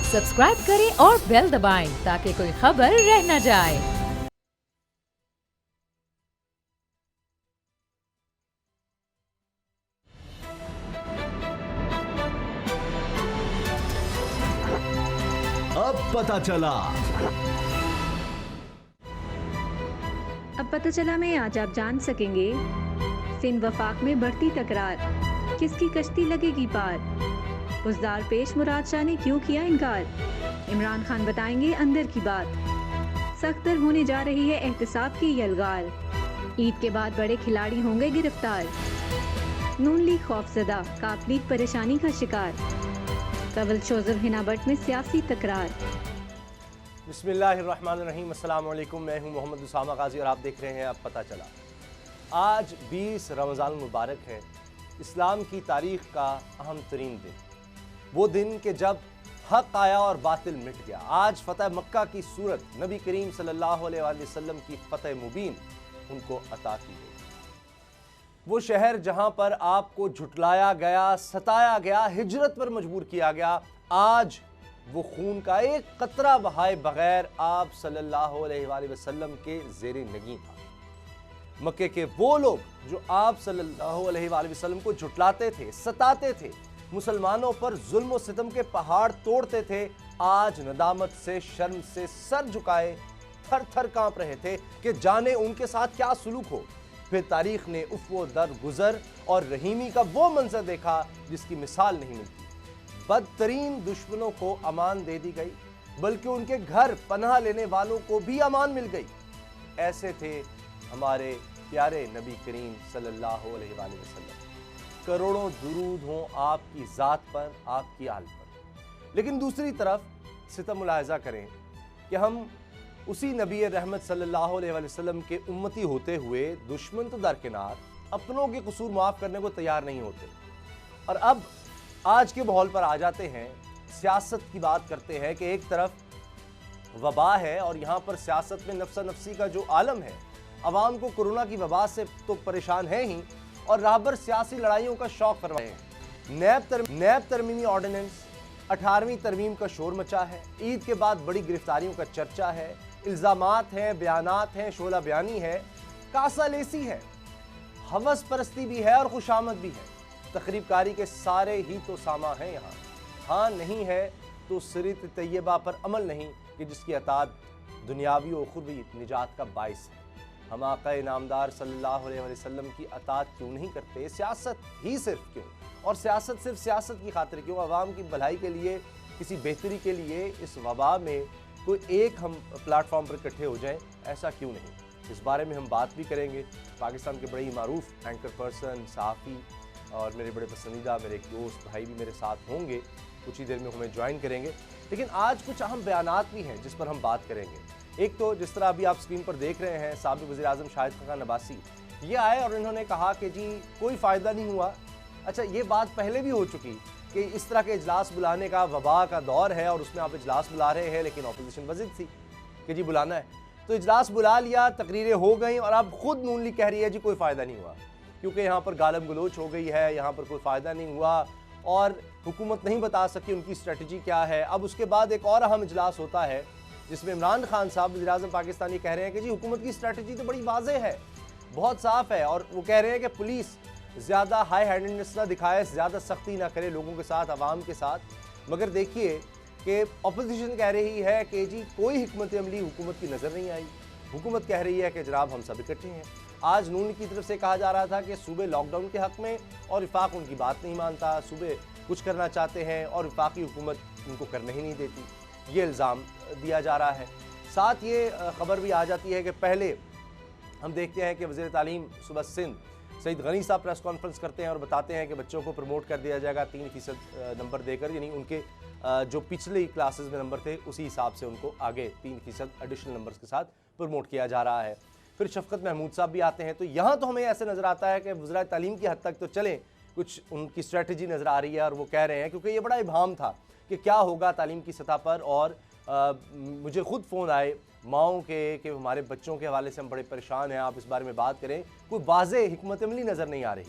Subscribe करें और bell दबाएं ताकि कोई खबर रह न जाए। अब पता चला। अब पता चला में आज आप जान सकेंगे, सिंध वफाक में बढ़ती तकरार, किसकी कश्ती लगेगी पार, बुज़दार पेश मुराद शाह ने क्यों किया इनकार, इमरान खान बताएंगे अंदर की बात, सख्तर होने जा रही है एहतिसाब की यलगार, ईद के बाद बड़े खिलाड़ी होंगे गिरफ्तार, नून लीग खौफजदा, काफ लीग परेशानी का शिकार, कवल शोजर हिना भट्ट में सियासी तकरार। बिस्मिल्लाहिर्रहमानिर्रहीम, अस्सलाम वालेकुम। मैं हूं मोहम्मद उसामा गाजी और आप देख रहे हैं अब पता चला। आज 20 रमज़ान मुबारक है, इस्लाम की तारीख़ का अहम तरीन दिन, वो दिन कि जब हक़ आया और बातिल मिट गया। आज फ़तह मक्का की सूरत नबी करीम सल्लल्लाहु अलैहि वसल्लम की फ़तह मुबीन उनको अता की गई। वो शहर जहाँ पर आपको झुटलाया गया, सताया गया, हिजरत पर मजबूर किया गया, आज वो खून का एक कतरा बहाए बगैर आप सल्लल्लाहु अलैहि वसल्लम के ज़ेरे नगी था। मक्के के वो लोग जो आप सल्लल्लाहु अलैहि वसल्लम को झुटलाते थे, सताते थे, मुसलमानों पर जुल्म और सितम के पहाड़ तोड़ते थे, आज नदामत से, शर्म से सर झुकाए थर थर कांप रहे थे कि जाने उनके साथ क्या सुलूक हो। फिर तारीख ने उफ़्व दर गुजर और रहीमी का वो मंजर देखा जिसकी मिसाल नहीं मिलती। बदतरीन दुश्मनों को अमान दे दी गई, बल्कि उनके घर पनाह लेने वालों को भी अमान मिल गई। ऐसे थे हमारे प्यारे नबी करीम सल्लल्लाहु अलैहि वसल्लम। करोड़ों दुरूद हों आपकी ज़ात पर, आपकी आल पर। लेकिन दूसरी तरफ सितम मुलाहिज़ा करें कि हम उसी नबी रहमत सल्लल्लाहु अलैहि वसल्लम के उम्मती होते हुए दुश्मन तो दरकिनार, अपनों के कसूर माफ़ करने को तैयार नहीं होते। और अब आज के माहौल पर आ जाते हैं, सियासत की बात करते हैं कि एक तरफ वबा है और यहाँ पर सियासत में नफ्सा नफ्सी का जो आलम है, अवाम को कोरोना की वबा से तो परेशान है ही और राहबर सियासी लड़ाइयों का शौक फरमा हैं। नैब तरमीमी ऑर्डिनेंस, 18वीं तरमीम का शोर मचा है, ईद के बाद बड़ी गिरफ्तारियों का चर्चा है, इल्ज़ामात हैं, बयानात हैं, शोला बयानी है, कासा लेसी है, हवस परस्ती भी है और खुशामद भी है। तकरीबकारी के सारे ही तो सामा हैं यहाँ। हाँ नहीं है तो सिरत तैयबा पर अमल नहीं कि जिसकी अताद दुनियावी और उखरवी निजात का बाइस है। हम आका नामदार सल्लल्लाहु अलैहि वसल्लम की अताद क्यों नहीं करते? सियासत ही सिर्फ क्यों? और सियासत सिर्फ सियासत की खातिर क्यों? आवाम की भलाई के लिए, किसी बेहतरी के लिए इस वबा में कोई एक हम प्लेटफॉर्म पर इकट्ठे हो जाएं, ऐसा क्यों नहीं? इस बारे में हम बात भी करेंगे। पाकिस्तान के बड़े ही मारूफ एंकर पर्सन, सहाफ़ी और मेरे बड़े पसंदीदा मेरे एक दोस्त भाई भी मेरे साथ होंगे, कुछ ही देर में हमें ज्वाइन करेंगे। लेकिन आज कुछ अहम बयानात भी हैं जिस पर हम बात करेंगे। एक तो जिस तरह अभी आप स्क्रीन पर देख रहे हैं, साबिक़ वज़ीर-ए-आज़म शाहिद खान अब्बासी ये आए और इन्होंने कहा कि जी कोई फ़ायदा नहीं हुआ। अच्छा, ये बात पहले भी हो चुकी कि इस तरह के इजलास बुलाने का वबा का दौर है और उसमें आप इजलास बुला रहे हैं, लेकिन अपोजिशन वज़िद थी कि जी बुलाना है, तो इजलास बुला लिया, तकरीरें हो गई और अब खुद नून लीग कह रही है जी कोई फ़ायदा नहीं हुआ क्योंकि यहाँ पर गालम गलोच हो गई है, यहाँ पर कोई फ़ायदा नहीं हुआ और हुकूमत नहीं बता सकी उनकी स्ट्रेटजी क्या है। अब उसके बाद एक और अहम इजलास होता है जिसमें इमरान खान साहब वज़ीर-ए-आज़म पाकिस्तानी कह रहे हैं कि जी हुकूमत की स्ट्रेटजी तो बड़ी वाज़ेह है, बहुत साफ़ है, और वो कह रहे हैं कि पुलिस ज़्यादा हाई हैंडेडनेस ना दिखाए, ज़्यादा सख्ती ना करे लोगों के साथ, आवाम के साथ। मगर देखिए कि अपोजिशन कह रही है कि जी कोई हिकमत अमली हुकूमत की नज़र नहीं आई। हुकूमत कह रही है कि जनाब हम सब इकट्ठे हैं। आज नून की तरफ से कहा जा रहा था कि सूबे लॉकडाउन के हक़ में और वफाक उनकी बात नहीं मानता, सूबे कुछ करना चाहते हैं और वफाकी हुकूमत उनको करने ही नहीं देती, ये इल्ज़ाम दिया जा रहा है। साथ ये ख़बर भी आ जाती है कि पहले हम देखते हैं कि वज़ीर तालीम सुबह सिंध सईद गनी साहब प्रेस कॉन्फ्रेंस करते हैं और बताते हैं कि बच्चों को प्रमोट कर दिया जाएगा 3% नंबर देकर, यानी उनके जो पिछले क्लासेस में नंबर थे उसी हिसाब से उनको आगे 3% एडिशनल नंबर्स के साथ प्रमोट किया जा रहा है। फिर शफ़क़त महमूद साहब भी आते हैं, तो यहाँ तो हमें ऐसे नज़र आता है कि वज़ीर तालीम की हद तक तो चले कुछ उनकी स्ट्रेटजी नज़र आ रही है और वो कह रहे हैं, क्योंकि ये बड़ा इबाम था कि क्या होगा तालीम की सतह पर। और मुझे ख़ुद फ़ोन आए माओं के कि हमारे बच्चों के हवाले से हम बड़े परेशान हैं, आप इस बारे में बात करें, कोई वाज़ेह हिकमत अमली नज़र नहीं आ रही।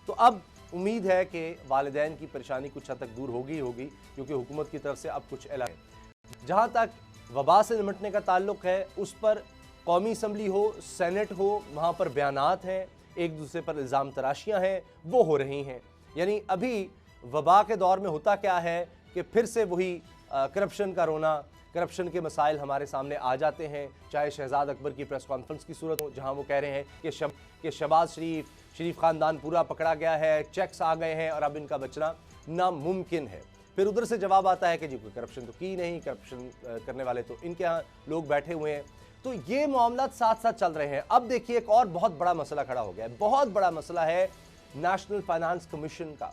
तो अब उम्मीद है कि वालिदैन की परेशानी कुछ हद तक दूर होगी क्योंकि हुकूमत की तरफ से अब कुछ ऐलान है। जहाँ तक वबा से निपटने का ताल्लुक है, उस पर कौमी असम्बली हो, सेनेट हो, वहाँ पर बयानात हैं, एक दूसरे पर इल्ज़ाम तराशियाँ हैं, वो हो रही हैं। यानी अभी वबा के दौर में होता क्या है कि फिर से वही करप्शन का रोना, करप्शन के मसाइल हमारे सामने आ जाते हैं। चाहे शहजाद अकबर की प्रेस कॉन्फ्रेंस की सूरत हो, जहाँ वो कह रहे हैं कि शहबाज शरीफ ख़ानदान पूरा पकड़ा गया है, चेक्स आ गए हैं और अब इनका बचना नामुमकिन है। फिर उधर से जवाब आता है कि जी कोई करप्शन तो की नहीं, करप्शन करने वाले तो इनके यहाँ लोग बैठे हुए हैं। तो ये मामला साथ साथ चल रहे हैं। अब देखिए एक और बहुत बड़ा मसला खड़ा हो गया है। बहुत बड़ा मसला है नेशनल फाइनेंस कमीशन का,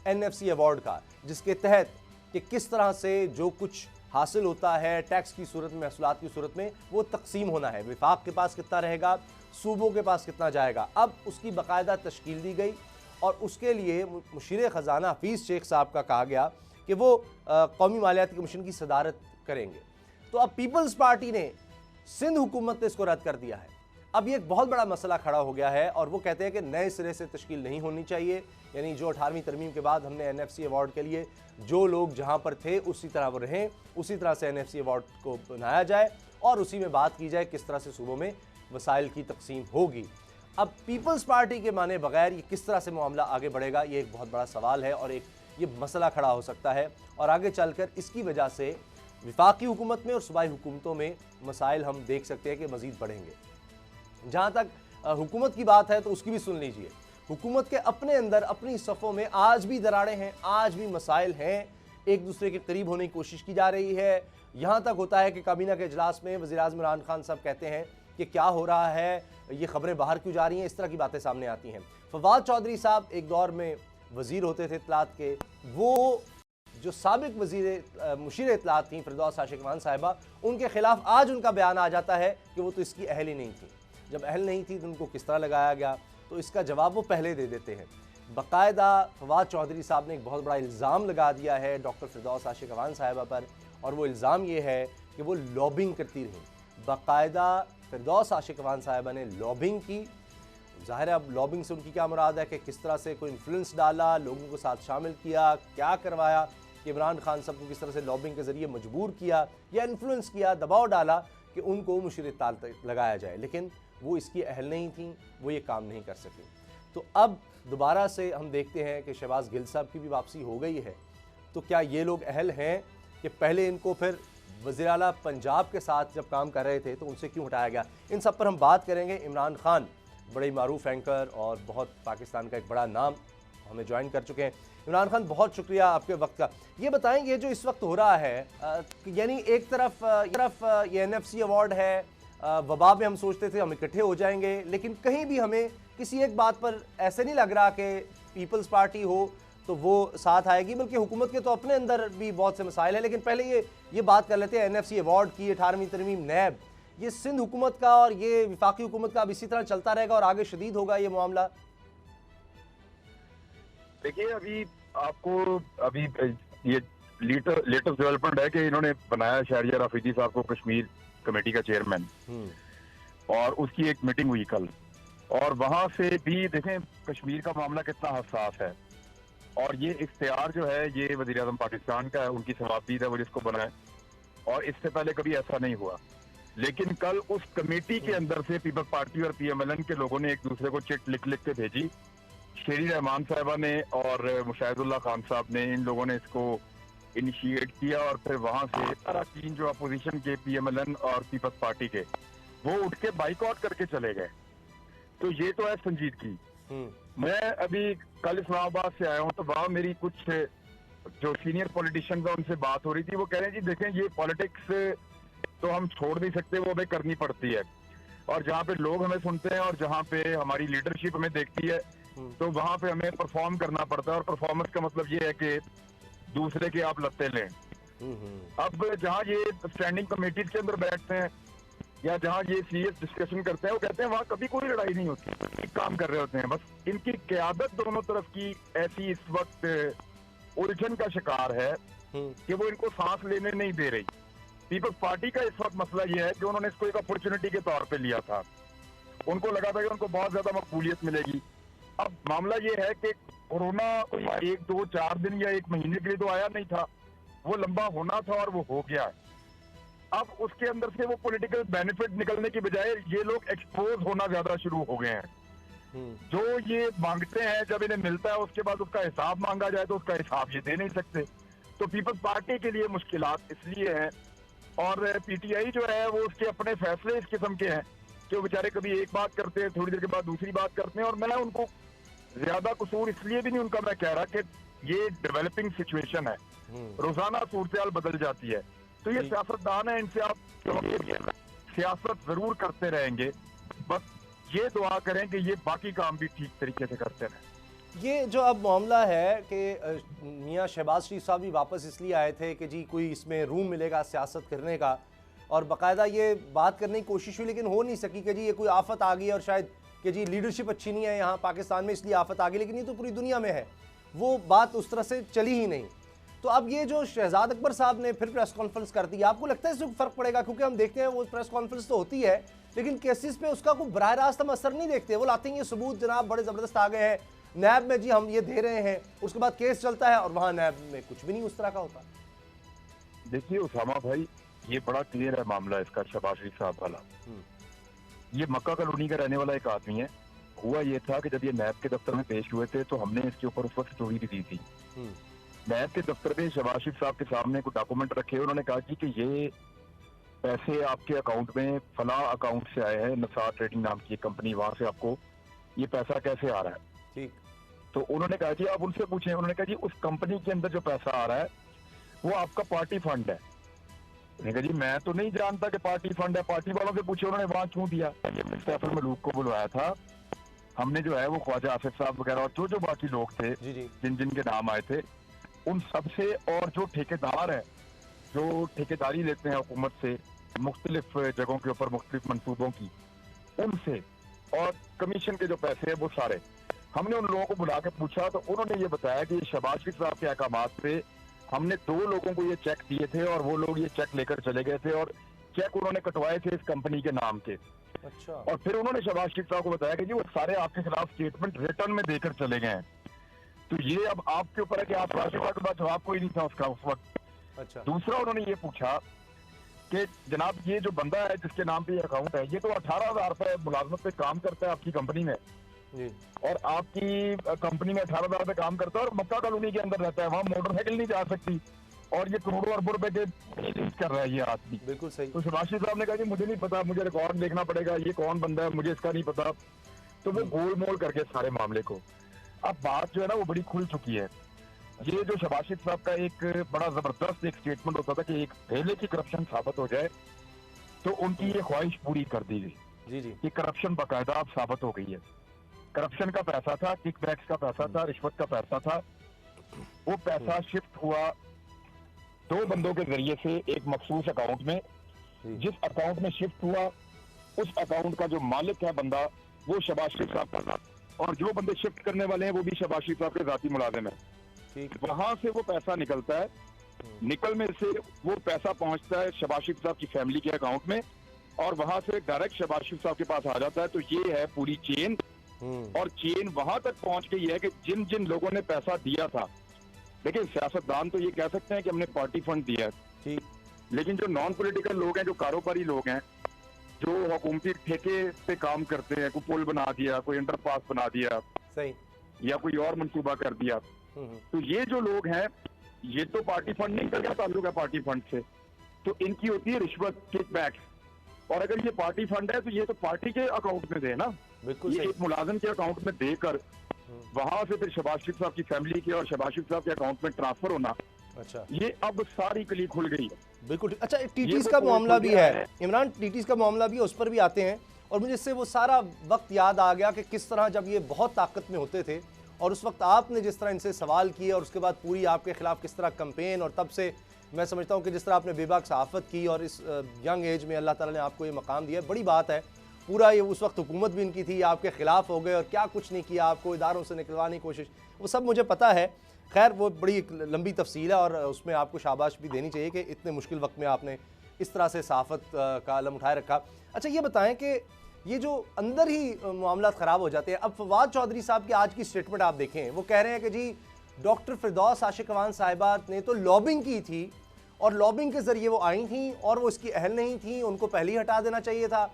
NFC अवार्ड का, जिसके तहत कि किस तरह से जो कुछ हासिल होता है टैक्स की सूरत में, महसूलात की सूरत में, वो तकसीम होना है। विफाक के पास कितना रहेगा, सूबों के पास कितना जाएगा। अब उसकी बाकायदा तश्कील दी गई और उसके लिए मुशीर ख़जाना हफीज़ शेख साहब का कहा गया कि वो कौमी मालियाती कमीशन की सदारत करेंगे। तो अब पीपल्स पार्टी ने, सिंध हुकूमत ने इसको रद्द कर दिया है। अब ये एक बहुत बड़ा मसला खड़ा हो गया है और वो कहते हैं कि नए सिरे से तश्कील नहीं होनी चाहिए। यानी जो 18वीं तरमीम के बाद हमने NFC अवार्ड के लिए जो लोग जहाँ पर थे उसी तरह वो रहें, उसी तरह से NFC अवार्ड को बनाया जाए और उसी में बात की जाए किस तरह से सूबों में वसाइल की तकसीम होगी। अब पीपल्स पार्टी के माने बगैर ये किस तरह से मामला आगे बढ़ेगा, ये एक बहुत बड़ा सवाल है और एक ये मसला खड़ा हो सकता है और आगे चलकर इसकी वजह से विफाकी हुकूमत में और सूबाई हुकूमतों में मसाइल हम देख सकते हैं कि मज़ीद बढ़ेंगे। जहाँ तक हुकूमत की बात है तो उसकी भी सुन लीजिए। हुकूमत के अपने अंदर, अपनी सफ़ों में आज भी दरारें हैं, आज भी मसाइल हैं, एक दूसरे के करीब होने की कोशिश की जा रही है। यहाँ तक होता है कि काबीना के इजलास में वज़ीर-ए-आज़म इमरान खान साहब कहते हैं कि क्या हो रहा है, ये खबरें बाहर क्यों जा रही हैं, इस तरह की बातें सामने आती हैं। फवाद चौधरी साहब एक दौर में वज़ीर होते थे इत्तलात के, वो जो साबिक वज़ीर मुशीर इत्तलात थी फिरदौस आशिकवान साहिबा, उनके खिलाफ आज उनका बयान आ जाता है कि वो तो इसकी अहल ही नहीं थी। जब अहल नहीं थी तो उनको किस तरह लगाया गया, तो इसका जवाब वो पहले दे देते हैं। बाकायदा फवाद चौधरी साहब ने एक बहुत बड़ा इल्ज़ाम लगा दिया है डॉक्टर फिरदौस आशिकवान साहिबा पर और वो इल्ज़ाम ये है कि वो लॉबिंग करती रहीं। बाकायदा फिरदौस आशिकवान साहिबा ने लॉबिंग की। ज़ाहिर है अब लॉबिंग से उनकी क्या मुराद है कि किस तरह से कोई इन्फ्लुएंस डाला, लोगों को साथ शामिल किया, क्या करवाया, कि इमरान खान साहब को किस तरह से लॉबिंग के ज़रिए मजबूर किया या इन्फ्लुएंस किया, दबाव डाला कि उनको मुशीर इत्तलात लगाया जाए। लेकिन वो इसकी अहल नहीं थी, वो ये काम नहीं कर सकी। तो अब दोबारा से हम देखते हैं कि शहबाज गिल साहब की भी वापसी हो गई है। तो क्या ये लोग अहल हैं कि पहले इनको फिर वज़ीर आला पंजाब के साथ जब काम कर रहे थे तो उनसे क्यों हटाया गया? इन सब पर हम बात करेंगे। इमरान खान बड़े मारूफ एंकर और बहुत पाकिस्तान का एक बड़ा नाम हमें ज्वाइन कर चुके हैं। इमरान खान बहुत शुक्रिया आपके वक्त का। ये बताएंगे जो इस वक्त हो रहा है, यानी एक तरफ ये NFC अवार्ड है, वबा में हम सोचते थे हम इकट्ठे हो जाएंगे, लेकिन कहीं भी हमें किसी एक बात पर ऐसे नहीं लग रहा कि पीपल्स पार्टी हो तो वो साथ आएगी, बल्कि हुकूमत के तो अपने अंदर भी बहुत से मसाइल हैं। लेकिन पहले ये बात कर लेते हैं NFC अवार्ड की, 18वीं तरमीम नैब, ये सिंध हुकूमत का और ये विफाकी हुकूमत का अब इसी तरह चलता रहेगा और आगे शदीद होगा ये मामला? देखिए अभी ये लेटेस्ट डेवलपमेंट है कि इन्होंने बनाया शहरियार रफीदी साहब को कश्मीर कमेटी का चेयरमैन और उसकी एक मीटिंग हुई कल, और वहां से भी देखें कश्मीर का मामला कितना हसास है और ये इख्तियार जो है ये वज़ीर आज़म पाकिस्तान का है, उनकी सवाबदीद है वो जिसको बनाए, और इससे पहले कभी ऐसा नहीं हुआ। लेकिन कल उस कमेटी के अंदर से पीपल्स पार्टी और PMLN के लोगों ने एक दूसरे को चिट लिख के भेजी। शेरी रहमान साहबा ने और मुशाहिदुल्लाह खान साहब ने, इन लोगों ने इसको इनिशिएट किया और फिर वहां से तीन जो अपोजिशन के PMLN और पीपल्स पार्टी के वो उठ के बाइकआउट करके चले गए। तो ये तो है संजीदगी। मैं अभी कल इस्लामाबाद से आया हूँ तो वहाँ मेरी कुछ जो सीनियर पॉलिटिशियंस हैं उनसे बात हो रही थी। वो कह रहे हैं जी देखें ये पॉलिटिक्स तो हम छोड़ नहीं सकते, वो हमें करनी पड़ती है, और जहाँ पे लोग हमें सुनते हैं और जहाँ पे हमारी लीडरशिप हमें देखती है तो वहाँ पे हमें परफॉर्म करना पड़ता है। और परफॉर्मेंस का मतलब ये है कि दूसरे के आप लत्ते लें। अब जहाँ ये स्टैंडिंग कमेटीज के अंदर बैठते हैं या जहाँ ये सीरियस डिस्कशन करते हैं, वो कहते हैं वहाँ कभी कोई लड़ाई नहीं होती, एक काम कर रहे होते हैं। बस इनकी क़यादत दोनों तरफ की ऐसी इस वक्त उलझन का शिकार है कि वो इनको सांस लेने नहीं दे रही। पीपल्स पार्टी का इस वक्त मसला ये है कि उन्होंने इसको एक अपॉर्चुनिटी के तौर पे लिया था, उनको लगा था कि उनको बहुत ज्यादा मकबूलियत मिलेगी। अब मामला ये है कि कोरोना 1, 2, 4 दिन या 1 महीने के लिए तो आया नहीं था, वो लंबा होना था और वो हो गया है। अब उसके अंदर से वो पॉलिटिकल बेनिफिट निकलने की बजाय ये लोग एक्सपोज होना ज्यादा शुरू हो गए हैं। जो ये मांगते हैं जब इन्हें मिलता है उसके बाद उसका हिसाब मांगा जाए तो उसका हिसाब ये दे नहीं सकते। तो पीपल्स पार्टी के लिए मुश्किलात इसलिए है, और पीटीआई जो है वो उसके अपने फैसले इस किस्म के हैं कि वो बेचारे कभी एक बात करते हैं, थोड़ी देर के बाद दूसरी बात करते हैं। और मैं उनको ज्यादा कसूर इसलिए भी नहीं उनका मैं कह रहा कि ये डेवलपिंग सिचुएशन है, रोजाना सूरत बदल जाती है। तो ये सियासतदान है, इनसे आप सियासत जरूर करते रहेंगे, बस ये दुआ करें कि ये बाकी काम भी ठीक तरीके से करते रहें। ये जो अब मामला है कि मियां शहबाज शरीफ साहब भी वापस इसलिए आए थे कि जी कोई इसमें रूम मिलेगा सियासत करने का, और बाकायदा ये बात करने की कोशिश हुई लेकिन हो नहीं सकी कि जी ये कोई आफत आ गई और शायद कि जी लीडरशिप अच्छी नहीं है यहाँ पाकिस्तान में इसलिए आफत आ गई, लेकिन ये तो पूरी दुनिया में है, वो बात उस तरह से चली ही नहीं। तो अब ये जो शहजाद अकबर साहब ने फिर प्रेस कॉन्फ्रेंस कर दी, आपको लगता है इससे फ़र्क पड़ेगा? क्योंकि हम देखते हैं वो प्रेस कॉन्फ्रेंस तो होती है लेकिन केसेस पे उसका कोई बराह रास्त हम असर नहीं देखते। वो लाते हैं ये सबूत जनाब बड़े ज़बरदस्त आ गए हैं, नैब में जी हम ये दे रहे हैं, उसके बाद केस चलता है और वहाँ नैब में कुछ भी नहीं उस तरह का होता। देखिए उसामा भाई, ये बड़ा क्लियर है मामला इसका, शहबाज शरीफ साहब वाला। ये मक्का कॉलोनी का रहने वाला एक आदमी है। हुआ ये था कि जब ये नैब के दफ्तर में पेश हुए थे तो हमने इसके ऊपर उस वक्त स्टोरी भी दी थी। नैब के दफ्तर में शहबाज शरीफ साहब के सामने कुछ डॉक्यूमेंट रखे, उन्होंने कहा कि ये पैसे आपके अकाउंट में फला अकाउंट से आए हैं, नसार ट्रेडिंग नाम की एक कंपनी, वहां से आपको ये पैसा कैसे आ रहा है। ठीक। तो उन्होंने कहा जी आप उनसे पूछें। उन्होंने कहा जी उस कंपनी के अंदर जो पैसा आ रहा है वो आपका पार्टी फंड है। उन्होंने कहा जी मैं तो नहीं जानता कि पार्टी फंड है, पार्टी वालों से पूछे। उन्होंने वहां क्यों दिया? सैफुल मलूक को बुलवाया था हमने, जो है वो ख्वाजा आसिफ साहब वगैरह और जो बाकी लोग थे जिन जिन के नाम आए थे उन सबसे, और जो ठेकेदार है जो ठेकेदारी लेते हैं हुकूमत से मुख्तलिफ जगहों के ऊपर मुख्तलिफ मंसूबों की, उनसे, और कमीशन के जो पैसे हैं वो सारे हमने उन लोगों को बुला के पूछा। तो उन्होंने ये बताया कि शहबाज शरीफ साहब के अहकामात पे हमने 2 लोगों को ये चेक दिए थे और वो लोग ये चेक लेकर चले गए थे और चेक उन्होंने कटवाए थे इस कंपनी के नाम के। अच्छा। और फिर उन्होंने शहबाज शरीफ साहब को बताया कि जी वो सारे आपके खिलाफ स्टेटमेंट रिटर्न में देकर चले गए हैं। तो ये अब आपके ऊपर है कि आप शहबाज के पास जवाब कोई नहीं था उसका उस वक्त। अच्छा। दूसरा उन्होंने ये पूछा कि जनाब ये जो बंदा है जिसके नाम पे ये अकाउंट है, ये तो 18,000 रुपए मुलाजमत पे काम करता है आपकी कंपनी में जी, और आपकी कंपनी में 18,000 रुपए काम करता है और मक्का कॉलोनी के अंदर रहता है, वहाँ मोटरसाइकिल नहीं जा सकती, और ये करोड़ों अरबों रुपए के कर रहा है ये आदमी। बिल्कुल सही। तो शहबाज शरीफ साहब ने कहा कि मुझे नहीं पता, मुझे रिकॉर्ड देखना पड़ेगा, ये कौन बंदा है मुझे इसका नहीं पता। तो वो गोल मोल करके सारे मामले को, अब बात जो है ना वो बड़ी खुल चुकी है। ये जो शहबाज शरीफ साहब का एक बड़ा जबरदस्त एक स्टेटमेंट होता था कि एक पहले की करप्शन साबित हो जाए, तो उनकी ये ख्वाहिश पूरी कर दी गई जी जी कि करप्शन बाकायदा अब साबित हो गई है। करप्शन का पैसा था, किकबैक्स का पैसा था, रिश्वत का पैसा था, वो पैसा शिफ्ट हुआ 2 बंदों के जरिए से एक मखसूस अकाउंट में। जिस अकाउंट में शिफ्ट हुआ उस अकाउंट का जो मालिक है बंदा वो शहबाज शरीफ साहब का था, और जो बंदे शिफ्ट करने वाले हैं वो भी शहबाज शरीफ साहब के जाती मुलाजिम है। वहां से वो पैसा निकलता है, निकल में से वो पैसा पहुंचता है शहबाज शरीफ साहब की फैमिली के अकाउंट में, और वहां से डायरेक्ट शहबाज शरीफ साहब के पास आ जाता है। तो ये है पूरी चेन, और चेन वहां तक पहुंच गई है कि जिन जिन लोगों ने पैसा दिया था, देखिए सियासतदान तो ये कह सकते हैं कि हमने पार्टी फंड दिया है, लेकिन जो नॉन पॉलिटिकल लोग हैं, जो कारोबारी लोग हैं, जो हुकूमती ठेके पे काम करते हैं, कोई पुल बना दिया, कोई अंडरपास बना दिया सही, या कोई और मंसूबा कर दिया, तो ये जो लोग हैं ये तो पार्टी फंड नहीं करके ताल्लुक है पार्टी फंड से, तो इनकी होती है रिश्वत, किकबैक्स। और अगर ये पार्टी फंड है तो ये तो पार्टी के अकाउंट में दे ना, बिल्कुल ये एक मुलाजिम के अकाउंट में देकर वहां से फिर शहबाज शरीफ साहब की फैमिली के और शहबाज शरीफ साहब के अकाउंट में ट्रांसफर होना। अच्छा, ये अब सारी कली खुल गई है। बिल्कुल। अच्छा, टीटीज का मामला भी है इमरान, टीटीज का मामला भी है, उस पर भी आते हैं। और मुझे इससे वो सारा वक्त याद आ गया कि किस तरह जब ये बहुत ताकत में होते थे और उस वक्त आपने जिस तरह इनसे सवाल किए और उसके बाद पूरी आपके खिलाफ किस तरह कैंपेन, और तब से मैं समझता हूँ कि जिस तरह आपने बेबाक सहाफ़त की और इस यंग एज में अल्लाह ताला ने आपको ये मकाम दिया, बड़ी बात है। पूरा ये उस वक्त हुकूमत भी इनकी थी, आपके खिलाफ हो गए और क्या कुछ नहीं किया, आपको इदारों से निकलवाने की कोशिश, वो सब मुझे पता है। खैर वो बड़ी एक लंबी तफसील है और उसमें आपको शाबाश भी देनी चाहिए कि इतने मुश्किल वक्त में आपने इस तरह से सहाफ़त का आलम उठाए रखा। अच्छा, ये बताएं कि ये जो अंदर ही मामला ख़राब हो जाते हैं। अब फवाद चौधरी साहब की आज की स्टेटमेंट आप देखें, वो कह रहे हैं कि जी डॉक्टर फिरदौस आशिक अवान साहिबा ने तो लॉबिंग की थी और लॉबिंग के ज़रिए वो आई थी और वो इसकी अहल नहीं थी, उनको पहले ही हटा देना चाहिए था।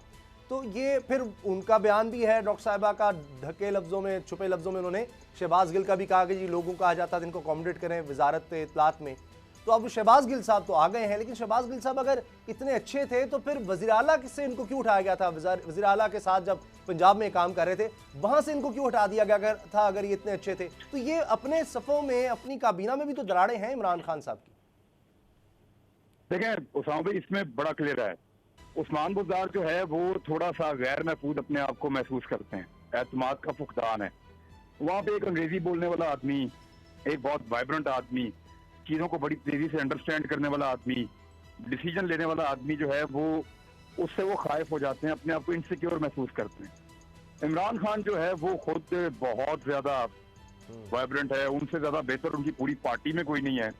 तो ये फिर उनका बयान भी है डॉक्टर साहिबा का, ढके लफ्ज़ों में, छुपे लफ्ज़ों में उन्होंने शहबाज गिल का भी कहा कि जी लोगों को कहा जाता था इनको अकोमोडेट करें वजारत इत्तलात में। तो अब शहबाज गिल साहब तो आ गए हैं, लेकिन शहबाज गिल साहब अगर इतने अच्छे थे तो फिर वज़ीर आला से इनको क्यों उठाया गया था? वज़ीर आला के साथ जब पंजाब में काम कर रहे थे वहाँ से इनको क्यों हटा दिया गया था अगर ये इतने अच्छे थे? तो ये अपने सफ़ों में, अपनी काबीना में भी तो दरारें हैं इमरान खान साहब की। देखें उसामा भाई, इसमें बड़ा क्लियर है, उस्मान बुज़दार जो है वो थोड़ा सा गैर महफूज अपने आप को महसूस करते हैं, एतमाद का फुकदान है। वहाँ पे एक अंग्रेजी बोलने वाला आदमी, एक बहुत वाइब्रेंट आदमी, चीज़ों को बड़ी तेजी से अंडरस्टैंड करने वाला आदमी, डिसीजन लेने वाला आदमी जो है वो उससे वो खाइफ हो जाते हैं, अपने आप को इनसिक्योर महसूस करते हैं। इमरान खान जो है वो खुद बहुत ज्यादा वाइब्रेंट है, उनसे ज्यादा बेहतर उनकी पूरी पार्टी में कोई नहीं है,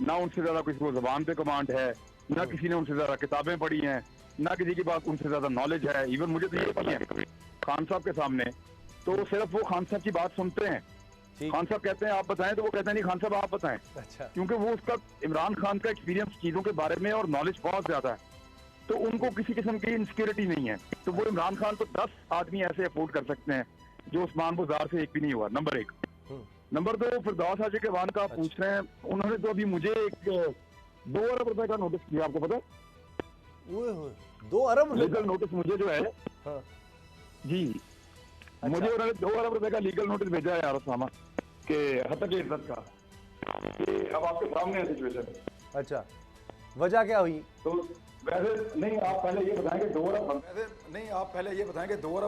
ना उनसे ज्यादा किसी को जबान पे कमांड है, ना किसी ने उनसे ज्यादा किताबें पढ़ी हैं, ना किसी की बात उनसे ज्यादा नॉलेज है। इवन मुझे तो ये नहीं है खान साहब के सामने, तो सिर्फ वो खान साहब की बात सुनते हैं। खान साहब कहते हैं आप बताएं, तो वो कहते हैं नहीं खान साहब आप बताएं। अच्छा। क्योंकि वो उसका, इमरान खान का एक्सपीरियंस चीजों के बारे में और नॉलेज बहुत ज्यादा है, तो उनको किसी किस्म की इनसिक्योरिटी नहीं है। तो वो इमरान खान को 10 आदमी ऐसे अफोर्ड कर सकते हैं जो उस्मान बुज़दार से एक भी नहीं हुआ, नंबर 1। नंबर 2, फिरदौस आशिक अवान का आप पूछ रहे हैं, उन्होंने तो अभी मुझे एक 2 अरब रुपए का नोटिस किया, आपको पता? 2 अरब लीगल नोटिस मुझे जो है, हाँ। जी अच्छा। मुझे उन्होंने 2 अरब रुपए का लीगल नोटिस भेजा है यार उसामा के हतक इज्जत का। अब आपके सामने है सिचुएशन। अच्छा, वजह क्या हुई? तो वैसे नहीं, आप पहले ये बताएं कि 2 अरब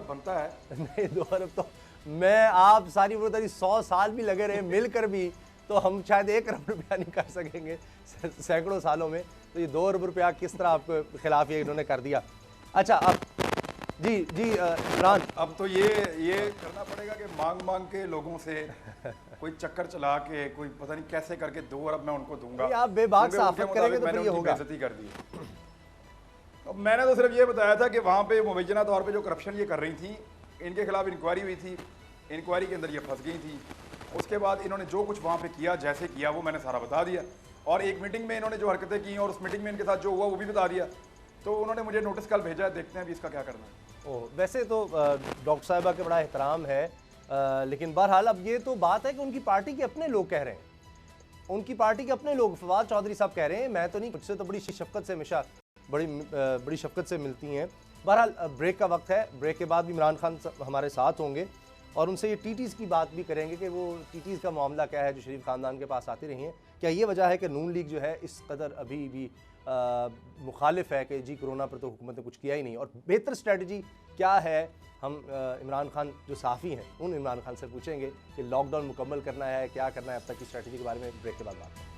बनता है। नहीं, 2 अरब तो मैं आप सारी उम्र 100 साल भी लगे रहे मिलकर भी तो हम शायद 1 अरब रुपया नहीं कर सकेंगे सैकड़ों सालों में। तो ये 2 अरब रुपया किस तरह आपके खिलाफ ये इन्होंने कर दिया? अच्छा, अब जी इमरान, अब तो ये करना पड़ेगा कि मांग के लोगों से कोई चक्कर चला के, कोई पता नहीं कैसे करके 2 अरब मैं उनको दूंगा। आप बेबाक क्योंकि साफत उनके करेंगे तो मुताबिक फिर ये होगा। बेइज्जती कर दी। अब मैंने तो सिर्फ ये बताया था कि वहाँ पे मुबैना तौर पे जो करप्शन ये कर रही थी, इनके खिलाफ इंक्वायरी हुई थी, इंक्वायरी के अंदर ये फंस गई थी। उसके बाद इन्होंने जो कुछ वहाँ पे किया, जैसे किया, वो मैंने सारा बता दिया। और एक मीटिंग में इन्होंने जो हरकतें की और उस मीटिंग में इनके साथ जो हुआ वो भी बता दिया। तो उन्होंने मुझे नोटिस कल भेजा है, देखते हैं अभी इसका क्या करना है। वैसे तो डॉक्टर साहिबा के बड़ा एहतराम है, लेकिन बहरहाल अब ये तो बात है कि उनकी पार्टी के अपने लोग कह रहे हैं, उनकी पार्टी के अपने लोग, फवाद चौधरी साहब कह रहे हैं, मैं तो नहीं, मुझसे तो बड़ी शफकत से हमेशा बड़ी शफकत से मिलती हैं। बहरहाल ब्रेक का वक्त है, ब्रेक के बाद भी इमरान खान हमारे साथ होंगे और उनसे ये टीटीज़ की बात भी करेंगे कि वो टीटीज़ का मामला क्या है जो शरीफ ख़ानदान के पास आती रही हैं। क्या ये वजह है कि नून लीग जो है इस कदर अभी भी मुखालिफ है कि जी कोरोना पर तो हुकूमत ने कुछ किया ही नहीं, और बेहतर स्ट्रेटजी क्या है? हम इमरान खान जो साफ़ी हैं उन इमरान खान से पूछेंगे कि लॉकडाउन मुकम्मल करना है, क्या करना है, अब तक की स्ट्रेटजी के बारे में ब्रेक के बाद बात करें।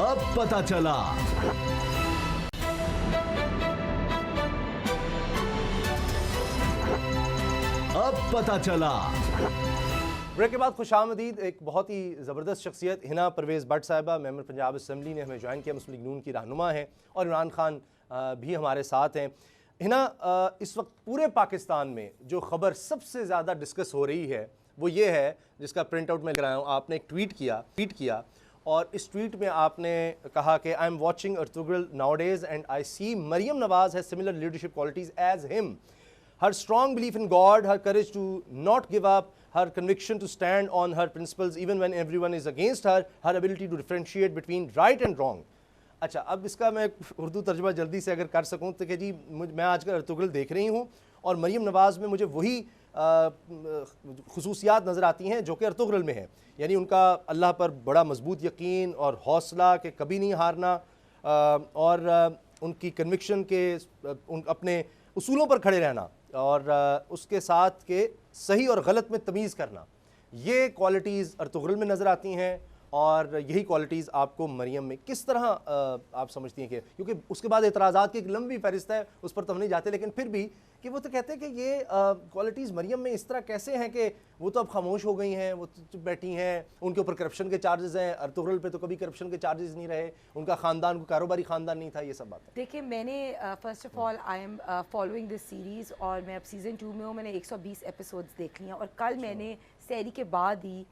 अब पता चला। अब पता चला। ब्रेक के बाद खुशामदीद। एक बहुत ही ज़बरदस्त शख्सियत हिना परवेज़ भट्ट साहिबा, मेंबर पंजाब असम्बली ने हमें ज्वाइन किया, मुस्लिम लीग नून की रहनुमा हैं और इमरान खान भी हमारे साथ हैं। हिना, इस वक्त पूरे पाकिस्तान में जो ख़बर सबसे ज़्यादा डिस्कस हो रही है वो ये है, जिसका प्रिंट आउट मैं कराया हूँ, आपने एक ट्वीट किया और इस ट्वीट में आपने कहा कि I am watching Ertugrul nowadays and I see Maryam Nawaz has similar leadership qualities as him, her strong belief in God, her courage to not give up, her conviction to stand on her principles even when everyone is against her, her ability to differentiate between right and wrong। अच्छा, अब इसका मैं उर्दू तर्जुमा जल्दी से अगर कर सकूँ तो कि जी मैं आजकल अर्तुगरुल देख रही हूँ और मरियम नवाज़ में मुझे वही खुसूसियात नज़र आती हैं जो कि अर्तुगरुल में है, यानी उनका अल्लाह पर बड़ा मजबूत यकीन और हौसला कि कभी नहीं हारना, और उनकी कन्विक्शन के अपने उसूलों पर खड़े रहना और उसके साथ के सही और गलत में तमीज़ करना, ये क्वालिटीज़ अर्तुगरुल में नज़र आती हैं और यही क्वालिटीज़ आपको मरियम में किस तरह आप समझती हैं कि, क्योंकि उसके बाद एतराज़ात की एक लंबी फहरिस्त है, उस पर तो हम नहीं जाते, लेकिन फिर भी कि वो तो कहते हैं कि ये क्वालिटीज़ मरियम में इस तरह कैसे हैं कि वो तो अब खामोश हो गई हैं, वो तो बैठी हैं, उनके ऊपर करप्शन के चार्जेस हैं, अर्तुगरुल पे तो कभी करप्शन के चार्जेस नहीं रहे, उनका ख़ानदान को कारोबारी ख़ानदान नहीं था, ये सब बातें। देखिए मैंने first of all I am following this series और मैं अब सीज़न 2 में हूँ, मैंने 120 एपिसोड्स देख लिए हैं और कल मैंने सैरी के बाद ही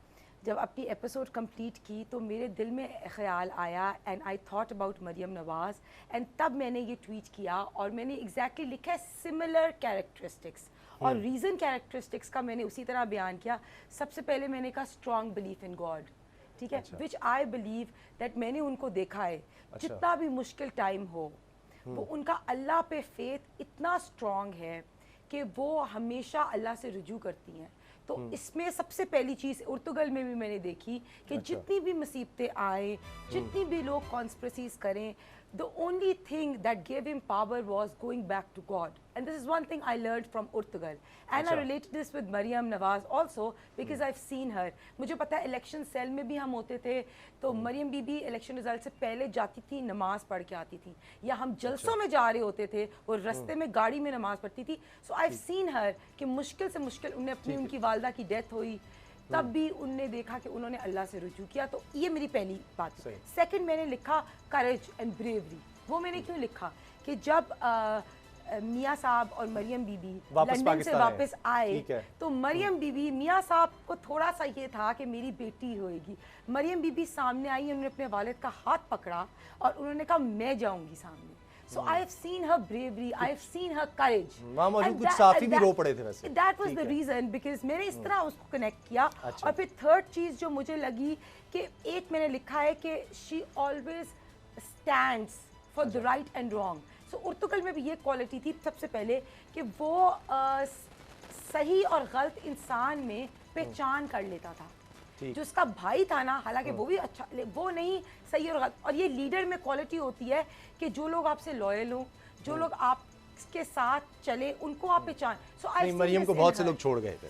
जब अपनी एपिसोड कंप्लीट की तो मेरे दिल में ख्याल आया and I thought about Maryam Nawaz and तब मैंने ये ट्वीट किया और मैंने एग्जैक्टली लिखा है सिमिलर कैरेक्टरिस्टिक्स और रीज़न कैरेक्टरिस्टिक्स का मैंने उसी तरह बयान किया। सबसे पहले मैंने कहा स्ट्रॉन्ग बिलीफ इन गॉड, ठीक है, विच आई बिलीव दैट मैंने उनको देखा है जितना भी मुश्किल टाइम हो वो उनका अल्लाह पे फेथ इतना स्ट्रॉन्ग है कि वो हमेशा अल्लाह से रुजू करती हैं। तो इसमें सबसे पहली चीज़ उर्तुगल में भी मैंने देखी कि जितनी भी मुसीबतें आए, जितनी भी लोग कॉन्स्पिरेसीज करें, the only thing that gave him power was going back to God. And this is one thing I learned from Urtugal. And I related this with Maryam Nawaz also because I've seen her. मुझे पता है election cell में भी हम होते थे तो मरियम बीबी election result से पहले जाती थी, नमाज पढ़ के आती थी, या हम जलसों में जा रहे होते थे और रास्ते में गाड़ी में नमाज पढ़ती थी। सो I've seen her कि मुश्किल से मुश्किल उन्हें अपनी उनकी वालदा की डेथ हुई तब भी उनने देखा कि उन्होंने अल्लाह से रुजू किया। तो ये मेरी पहली बात है। सेकंड मैंने लिखा करेज एंड ब्रेवरी। वो मैंने क्यों लिखा कि जब मियाँ साहब और मरियम बीबी लंदन से वापस आए तो मरियम बीबी, मियाँ साहब को थोड़ा सा ये था कि मेरी बेटी होएगी, मरियम बीबी सामने आई, उन्होंने अपने वालिद का हाथ पकड़ा और उन्होंने कहा मैं जाऊंगी सामने। So I have seen her bravery, I have seen her courage. वहाँ मौजूद कुछ साफी भी रो पड़े थे वैसे। That was the reason because मैंने इस तरह उसको कनेक्ट किया। और फिर थर्ड चीज़ जो मुझे लगी कि एक मैंने लिखा है कि she always stands for the right and wrong. So उर्तुगल में भी ये क्वालिटी थी सबसे पहले कि वो सही और गलत इंसान में पहचान कर लेता था। जो उसका भाई था ना, हालांकि वो भी अच्छा, वो नहीं सही और गलत। और ये लीडर में क्वालिटी होती है कि जो लोग आपसे लॉयल हों, जो लोग आपके साथ चले, उनको आप पहचान। नहीं, मरियम को बहुत से लोग छोड़ गए थे।